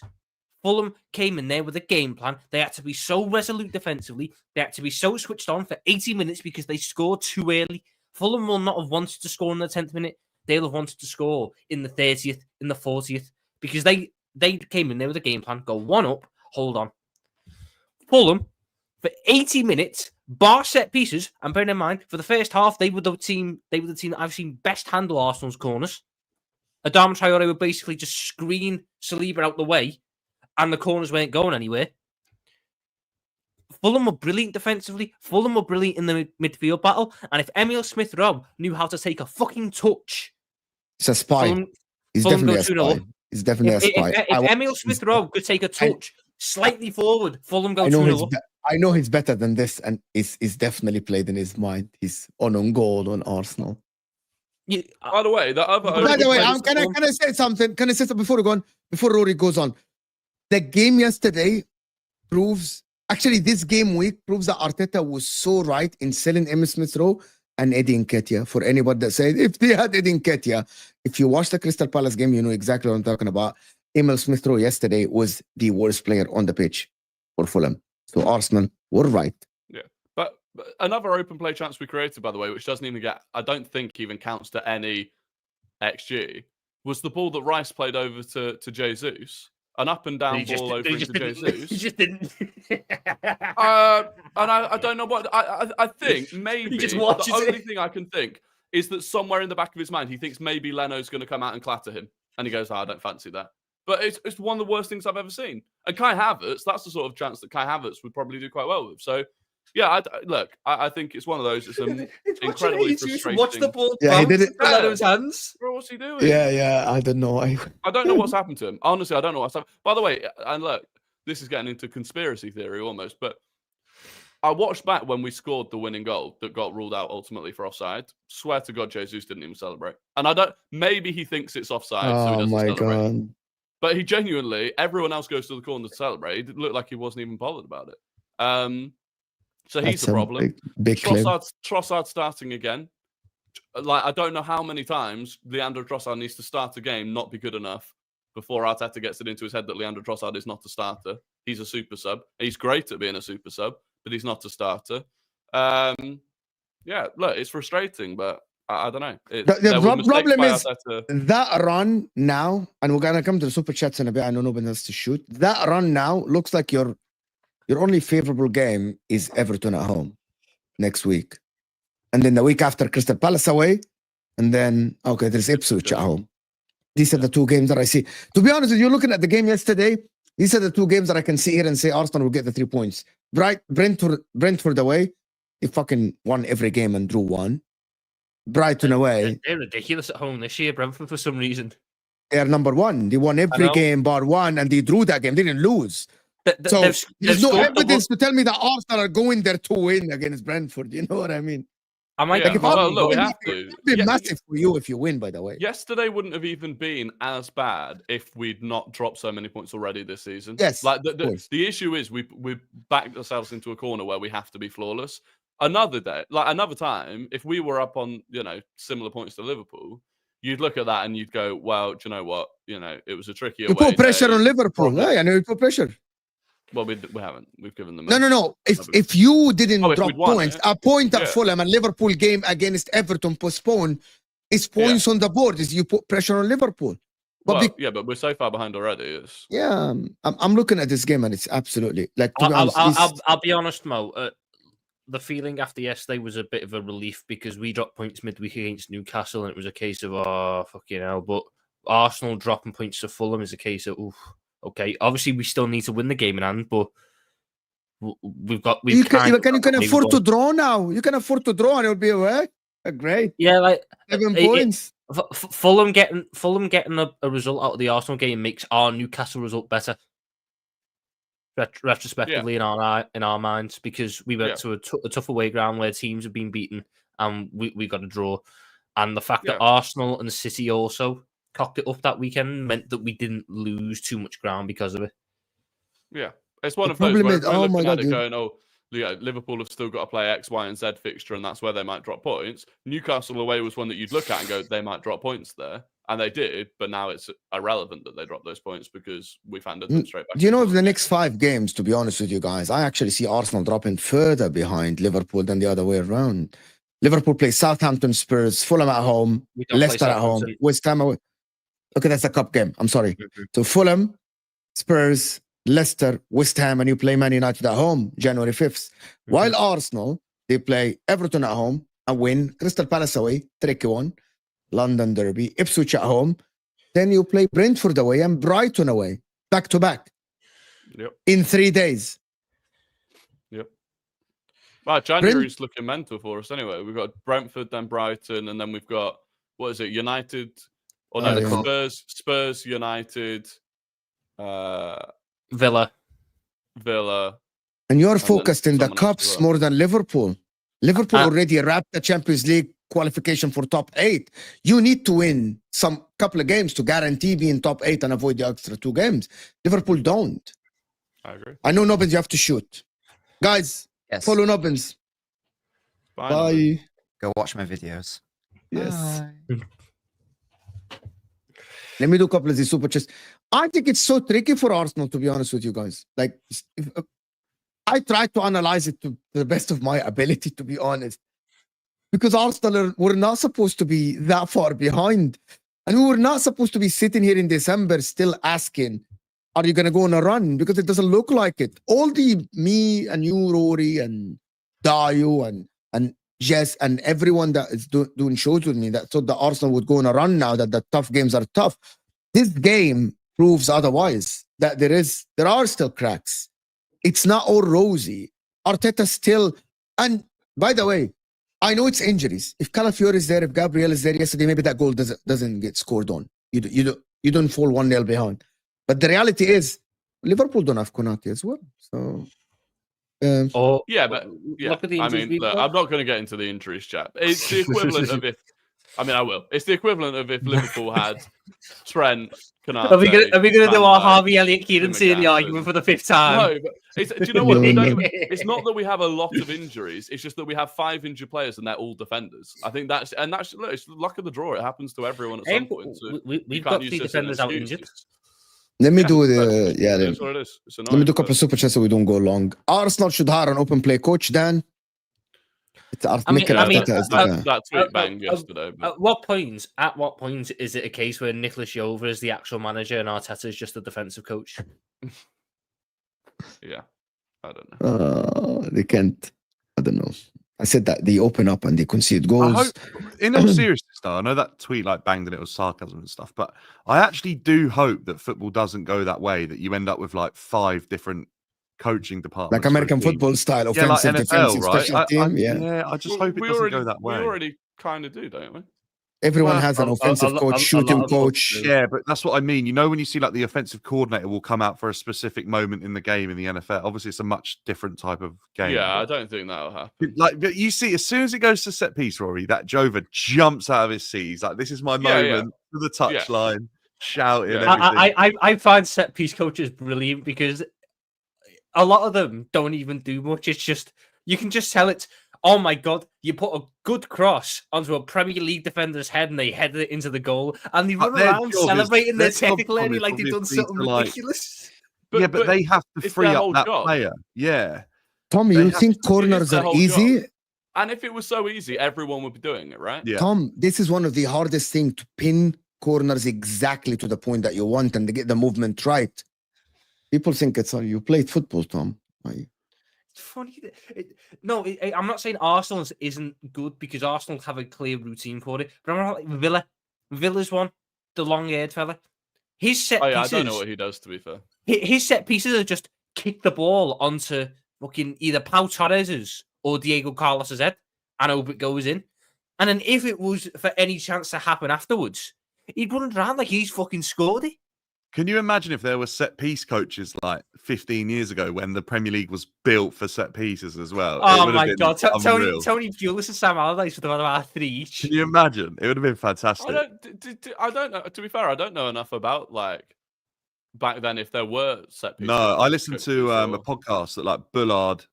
Fulham came in there with a game plan. They had to be so resolute defensively. They had to be so switched on for 80 minutes because they scored too early. Fulham will not have wanted to score in the 10th minute. They'll have wanted to score in the 30th, in the 40th, because they came in there with a game plan. Go one up, hold on. Fulham, for 80 minutes, bar set pieces, and bear in mind, for the first half, they were the team that I've seen best handle Arsenal's corners. Adama Traore would basically just screen Saliba out the way, and the corners weren't going anywhere. Fulham were brilliant defensively. Fulham were brilliant in the midfield battle. And if Emile Smith-Rowe knew how to take a fucking touch... He's a spy. He's definitely a spy. He's definitely a spy. If Emile Smith-Rowe could take a touch slightly forward, Fulham go 2-0 up. I know he's better than this, and he's definitely played in his mind. He's on goal on Arsenal. By the way, can I say something? Can I say something before we go on? Before Rory goes on, the game yesterday proves. Actually, this game week proves that Arteta was so right in selling Emile Smith-Rowe and Eddie Nketiah. For anybody that said if they had Eddie Nketiah, if you watch the Crystal Palace game, you know exactly what I'm talking about. Emile Smith-Rowe yesterday was the worst player on the pitch for Fulham. So Arsenal were right. Yeah, but another open play chance we created, by the way, which doesn't even I don't think even counts to any XG, was the ball that Rice played over to Jesus. An up and down ball over into Jesus. He just didn't. And I don't know what I think. Maybe the only thing I can think is that somewhere in the back of his mind, he thinks maybe Leno's going to come out and clatter him, and he goes, "I don't fancy that." But it's one of the worst things I've ever seen. And Kai Havertz, that's the sort of chance that Kai Havertz would probably do quite well with. So, yeah, I think it's one of those. It's incredibly frustrating. Watch the ball he did it. out of his hands. Bro, what's he doing? Yeah, I don't know. I don't know what's happened to him. Honestly, I don't know what's happened. By the way, and look, this is getting into conspiracy theory almost, but I watched back when we scored the winning goal that got ruled out ultimately for offside. Swear to God, Jesus didn't even celebrate. And maybe he thinks it's offside, so he doesn't celebrate. God. But he genuinely, everyone else goes to the corner to celebrate. It looked like he wasn't even bothered about it. So he's the problem. Big Trossard starting again. Like, I don't know how many times Leandro Trossard needs to start a game, not be good enough, before Arteta gets it into his head that Leandro Trossard is not a starter. He's a super sub. He's great at being a super sub, but he's not a starter. Yeah, look, it's frustrating, but I don't know. The problem is that run now, and we're gonna come to the super chats in a bit. I know nobody else to shoot. That run now looks like your only favorable game is Everton at home next week, and then the week after Crystal Palace away, and then there's Ipswich at home. These are the two games that I see. To be honest, you're looking at the game yesterday. These are the two games that I can see here and say Arsenal will get the 3 points. Right, Brentford away, they fucking won every game and drew one. Brighton away. They're ridiculous at home this year, Brentford, for some reason. They're number one. They won every game bar one, and they drew that game. They didn't lose. So there's no evidence to tell me that Arsenal are going there to win against Brentford. You know what I mean? We have to. It'd be massive for you if you win, by the way. Yesterday wouldn't have even been as bad if we'd not dropped so many points already this season. Yes. Like the issue is we backed ourselves into a corner where we have to be flawless. Another time, if we were up on, similar points to Liverpool, you'd look at that and you'd go, well, do you know what? It was a tricky away. You put pressure on Liverpool. Yeah, I know you put pressure. Well, we haven't. We've given them. No. If you didn't drop points, a point at Fulham and Liverpool game against Everton postponed is points on the board. Is you put pressure on Liverpool. But but we're so far behind already. I'm looking at this game and it's absolutely like. I'll be honest, Mo. The feeling after yesterday was a bit of a relief because we dropped points midweek against Newcastle and it was a case of fucking hell. But Arsenal dropping points to Fulham is a case of okay. Obviously, we still need to win the game in hand, but you can afford to draw now. You can afford to draw and it'll be great. Yeah, like 7 points. Fulham getting a result out of the Arsenal game makes our Newcastle result better. Retrospectively, in our minds, because we went to a tough away ground where teams have been beaten, and we got a draw. And the fact that Arsenal and City also cocked it up that weekend meant that we didn't lose too much ground because of it. Yeah, it's one The of those problem where is- we're oh looking my at God, it dude. going, oh, yeah, Liverpool have still got to play X, Y, and Z fixture, and that's where they might drop points. Newcastle away was one that you'd look at and go, they might drop points there, and they did, but now it's irrelevant that they dropped those points because we've handed them straight back. Do you know, if the next 5 games, to be honest with you guys, I actually see Arsenal dropping further behind Liverpool than the other way around. Liverpool plays Southampton, Spurs, Fulham at home, We don't play Leicester at home, Southampton. West Ham away. Okay, that's a cup game. I'm sorry. So Fulham, Spurs, Leicester, West Ham, and you play Man United at home January 5th. While Arsenal, they play Everton at home and win, Crystal Palace away, tricky one, London Derby, Ipswich at home. Then you play Brentford away and Brighton away, back to back, in 3 days. Well, January's looking mental for us anyway. We've got Brentford, then Brighton, and then we've got, what is it, United? Or no, Spurs, United, Villa. And you're then focused in the someone else as cups well. more than Liverpool. Liverpool already wrapped the Champions League qualification for top 8. You need to win some couple of games to guarantee being top 8 and avoid the extra 2 games. Liverpool don't. I agree. I know Nobbins, you have to shoot. Guys, Yes. follow Nobbins. Finally. Bye. Go watch my videos. Yes. Bye. Let me do a couple of these super chats. I think it's so tricky for Arsenal, to be honest with you guys. Like, I try to analyze it to the best of my ability, to be honest. Because Arsenal were not supposed to be that far behind. And we were not supposed to be sitting here in December still asking, are you going to go on a run? Because it doesn't look like it. All me and you, Rory, and Dayo, and Jess, and everyone that is doing shows with me that thought that Arsenal would go on a run now, that the tough games are tough. This game proves otherwise, that there are still cracks. It's not all rosy. Arteta still, and by the way, I know it's injuries. If Calafiore is there, if Gabriel is there yesterday, maybe that goal doesn't get scored on. You don't fall 1-0 behind. But the reality is, Liverpool don't have Konate as well. So, Or look at the injuries. I'm not going to get into the injuries chat. It's the equivalent of if. I mean, I will. It's the equivalent of if Liverpool had Trent, Konate. Are we going to do our Harvey Elliott, Kieran Tim Tierney McCann, argument for the 5th time? No, but do you know what? It's not that we have a lot of injuries. It's just that we have 5 injured players and they're all defenders. I think that's look, it's the luck of the draw. It happens to everyone at some point. So we've got 3 defenders out injured. let me do the That's what it is. It's let me do a couple of super chats so we don't go long. Arsenal should hire an open play coach, Dan. It's that tweet banged yesterday. But... At what point is it a case where Nicholas Jova is the actual manager and Arteta is just a defensive coach? Yeah, I don't know. They can't. I don't know. I said that they open up and they concede goals. In all seriousness, though, I know that tweet like banged and it was sarcasm and stuff, but I actually do hope that football doesn't go that way, that you end up with like 5 different coaching departments, like American football style, offensive, like NFL, defensive, right? special team. I just hope it doesn't go that way. We already kind of do, don't we? Everyone has an offensive coach, shooting coach. Yeah, but that's what I mean. You know, when you see like the offensive coordinator will come out for a specific moment in the game in the NFL, obviously it's a much different type of game. Yeah, I don't think that'll happen. Like, but you see, as soon as it goes to set piece, Rory, that Jova jumps out of his seat. He's like, this is my moment to the touchline, shouting. I find set piece coaches brilliant because a lot of them don't even do much. It's just, you can just tell it's, oh my God, you put a good cross onto a Premier League defender's head and they headed it into the goal and they run around celebrating their technical area like they've done something ridiculous. But they have to free up that player. Yeah. Tom, you think corners are easy? And if it was so easy, everyone would be doing it, right? Yeah. Tom, this is one of the hardest things to pin corners exactly to the point that you want and to get the movement right. People think it's you played football, Tom. It's funny. I'm not saying Arsenal isn't good because Arsenal have a clear routine for it. But I'm like Villa. Villa's one, the long-haired fella. His set pieces. I don't know what he does, to be fair. His set pieces are just kick the ball onto fucking either Pau Torres's or Diego Carlos's head and hope it goes in. And then if it was for any chance to happen afterwards, he'd run around like he's fucking scored it. Can you imagine if there were set piece coaches like 15 years ago when the Premier League was built for set pieces as well? Oh my god, unreal. Tony Pulis and Sam Allardyce with about 3 each. Can you imagine? It would have been fantastic. I don't know. To be fair, I don't know enough about like back then if there were set pieces. No, I listened to a podcast that like Bullard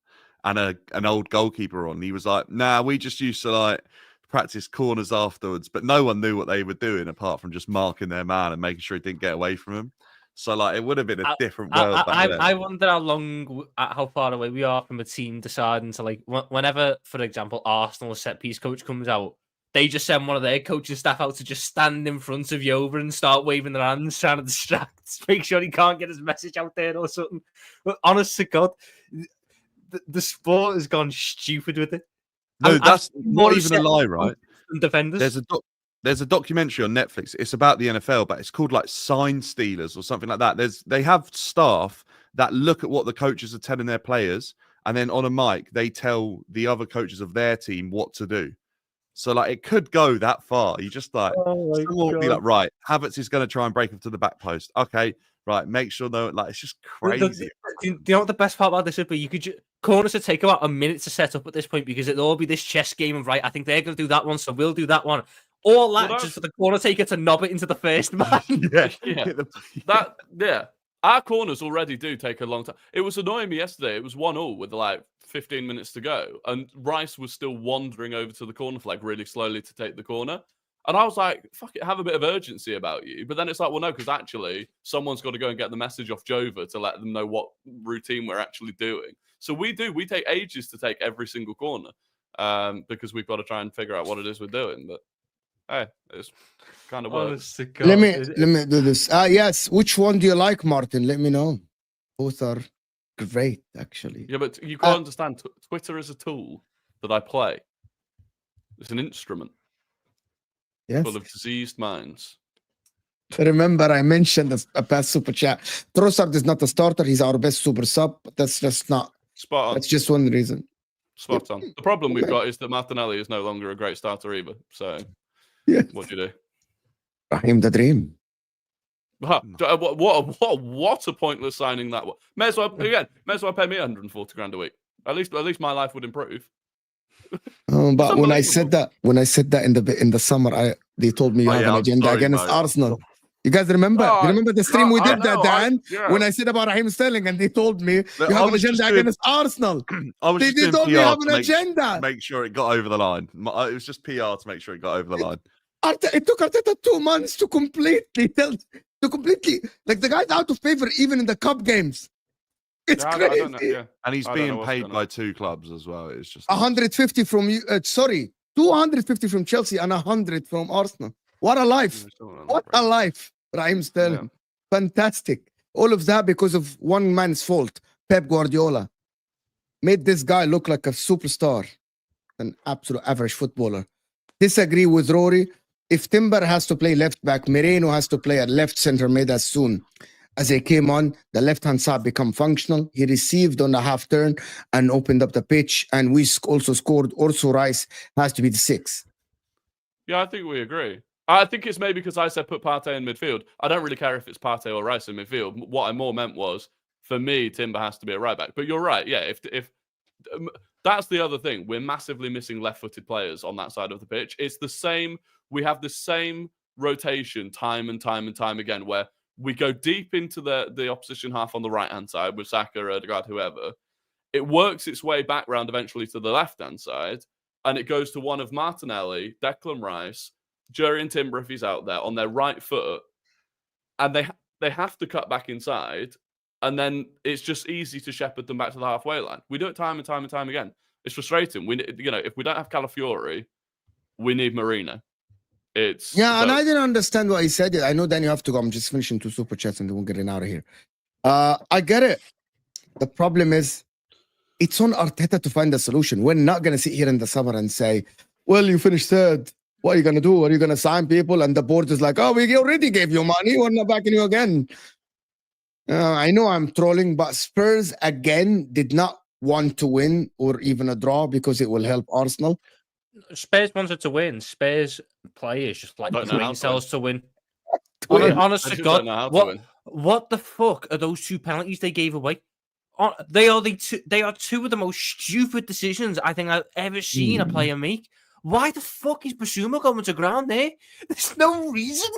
and an old goalkeeper on. He was like, "Nah, we just used to like practice corners afterwards, but no one knew what they were doing apart from just marking their man and making sure he didn't get away from him." So like it would have been a different world. I wonder how far away we are from a team deciding to like whenever, for example, Arsenal's set piece coach comes out, they just send one of their coaching staff out to just stand in front of Yoba and start waving their hands, trying to distract, make sure he can't get his message out there or something. But honest to God, the sport has gone stupid with it. No, that's not even a lie, right? Defenders. There's a documentary on Netflix. It's about the NFL, but it's called like Sign Stealers or something like that. They have staff that look at what the coaches are telling their players, and then on a mic they tell the other coaches of their team what to do. So like it could go that far. You just like someone will be like, right, Havertz is going to try and break him to the back post. Okay, right, make sure no, like it's just crazy. Do you know what the best part about this would be? You could corners would take about a minute to set up at this point because it'll all be this chess game of right. I think they're going to do that one, so we'll do that one. All that just for the corner taker to knob it into the first man. Yeah. Our corners already do take a long time. It was annoying me yesterday. It was 1-1 with like 15 minutes to go, and Rice was still wandering over to the corner flag really slowly to take the corner. And I was like, fuck it, have a bit of urgency about you. But then it's like, well, no, because actually someone's got to go and get the message off Jova to let them know what routine we're actually doing. So we take ages to take every single corner because we've got to try and figure out what it is we're doing. But hey, it's kind of works. Let me do this. Yes. Which one do you like, Martin? Let me know. Both are great, actually. Yeah, but you can't understand. Twitter is a tool that I play. It's an instrument full of diseased minds. Remember, I mentioned a past super chat. Trossard is not a starter. He's our best super sub. But that's just not. Spot on. That's just one reason. Spot on. The problem we've got is that Martinelli is no longer a great starter either. So, what do you do? Raheem the Dream. What a pointless signing that was. May as well pay me 140 grand a week. At least my life would improve. But when I said that in the summer, they told me you have an agenda against Arsenal. You guys remember? You remember the stream we did that, Dan? When I said about Raheem Sterling, and they told me you have an agenda against Arsenal. They told me you have an agenda. Make sure it got over the line. It was just PR to make sure it got over the line. It took Arteta 2 months to completely like the guy's out of favor even in the cup games. It's crazy. I don't know, And he's being paid by 2 clubs as well. It's just 150 from you. 250 from Chelsea and 100 from Arsenal. What a life! What a life, Raheem Sterling. Yeah. Fantastic. All of that because of one man's fault. Pep Guardiola made this guy look like a superstar, an absolute average footballer. Disagree with Rory. If Timber has to play left back, Moreno has to play at left center mid as soon as he came on. The left-hand side become functional. He received on the half turn and opened up the pitch, and we also scored. Also, Rice has to be the 6. Yeah, I think we agree. I think it's maybe because I said put Partey in midfield. I don't really care if it's Partey or Rice in midfield. What I more meant was, for me, Timber has to be a right back. But you're right. Yeah, if that's the other thing. We're massively missing left-footed players on that side of the pitch. It's the same. We have the same rotation time and time and time again where we go deep into the opposition half on the right-hand side with Saka, Odegaard, whoever. It works its way back round eventually to the left-hand side, and it goes to one of Martinelli, Declan Rice, Jurriën Timber if he's out there on their right foot, and they have to cut back inside, and then it's just easy to shepherd them back to the halfway line. We do it time and time and time again. It's frustrating. If we don't have Calafiori, we need Marino. And I didn't understand what he said. I know then you have to go. I'm just finishing 2 super chats and then we're getting out of here. I get it. The problem is it's on Arteta to find a solution. We're not going to sit here in the summer and say, well, you finished third. What are you going to do? Are you going to sign people? And the board is like, oh, we already gave you money. We're not backing you again. I know I'm trolling, but Spurs, again, did not want to win or even a draw because it will help Arsenal. Spurs wanted to win. Spurs players just like Don't know how brain to cells to win. Win. Honest I to just God, don't know how to win. what the fuck are those 2 penalties they gave away? They are two of the most stupid decisions I think I've ever seen a player make. Why the fuck is Basuma going to ground there? There's no reason.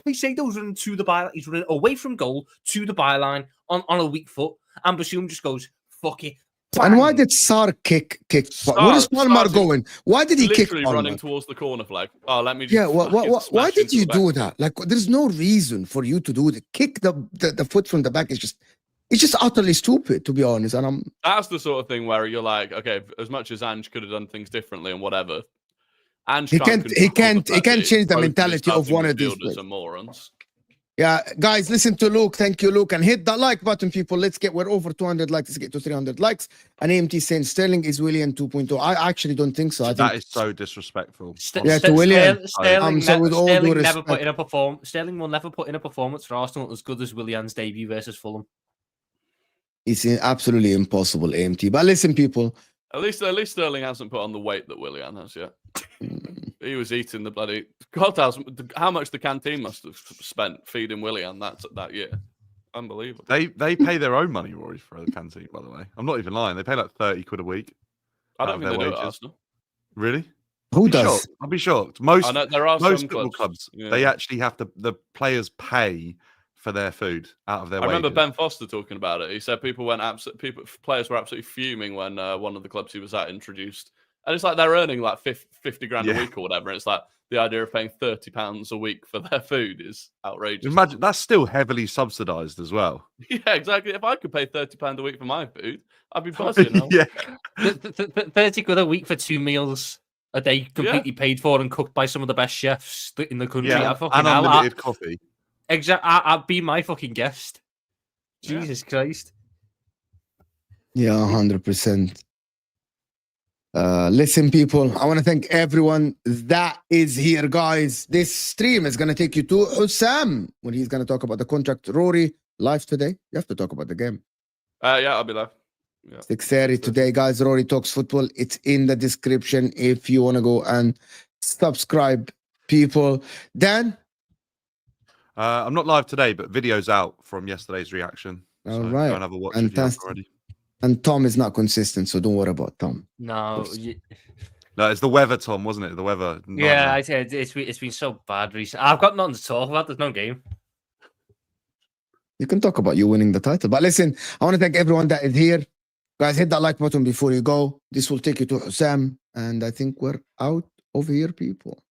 Caicedo's running to the byline. He's running away from goal to the byline on a weak foot, and Basuma just goes, "Fuck it." And why Bang. did Sar kick? Sar- Where is Palmer Sar's going? Why did he kick Literally Palmer? running towards the corner flag. Oh, let me just. Yeah, fucking why smash did into you the back. do that? Like, there's no reason for you to do the kick the foot from the back. It's just utterly stupid, to be honest. And That's the sort of thing where you're like, okay, as much as Ange could have done things differently and whatever, Ange He can't can't change the mentality of one of these midfielders players. are morons. Yeah, guys, listen to Luke. Thank you, Luke, and hit that like button, people. We're over 200 likes. Let's get to 300 likes. And AMT saying Sterling is William 2.0. I actually don't think so. I think That is so disrespectful. Yeah, to William. Sterling, So with all due Sterling never respect- put in a Sterling will never put in a performance for Arsenal as good as Willian's debut versus Fulham. it's absolutely impossible, AMT. But listen, people. At least Sterling hasn't put on the weight that Willian has yet. He was eating the bloody God knows how much the canteen must have spent feeding Willian that year. Unbelievable. They pay their own money, Rory, for the canteen, by the way. I'm not even lying. They pay like 30 quid a week. I out don't of think they their do at wages. Arsenal. Really? Who I'd be does? shocked. I'll be shocked. Most I know there are most some football clubs. clubs, Yeah. they actually have to. The players pay for their food out of their I remember wages. Ben Foster talking about it. He said players were absolutely fuming when one of the clubs he was at introduced, and it's like they're earning like 50 grand Yeah. a week or whatever. And it's like the idea of paying £30 a week for their food is outrageous. Imagine that's still heavily subsidised as well. Yeah, exactly. If I could pay £30 a week for my food, I'd be buzzing. Yeah, 30 quid a week for 2 meals a day, completely paid for and cooked by some of the best chefs in the country. yeah, and unlimited coffee. I'd be my fucking guest. Yeah. Jesus Christ. Yeah, 100%. Listen, people, I want to thank everyone that is here, guys. This stream is going to take you to Hussam when he's going to talk about the contract. Rory, live today. You have to talk about the game. Yeah, I'll be live. Yeah. 6:30 today, guys. Rory Talks Football. It's in the description if you want to go and subscribe, people. Dan? I'm not live today, but video's out from yesterday's reaction. All So right. go and have a watch if you haven't Fantastic. already. And Tom is not consistent, so don't worry about Tom. No. No, it's the weather, Tom, wasn't it? The weather. Yeah, nightmare. I said it's been so bad recently. I've got nothing to talk about. There's no game. You can talk about you winning the title. But listen, I want to thank everyone that is here. Guys, hit that like button before you go. This will take you to Hussam. And I think we're out of here, people.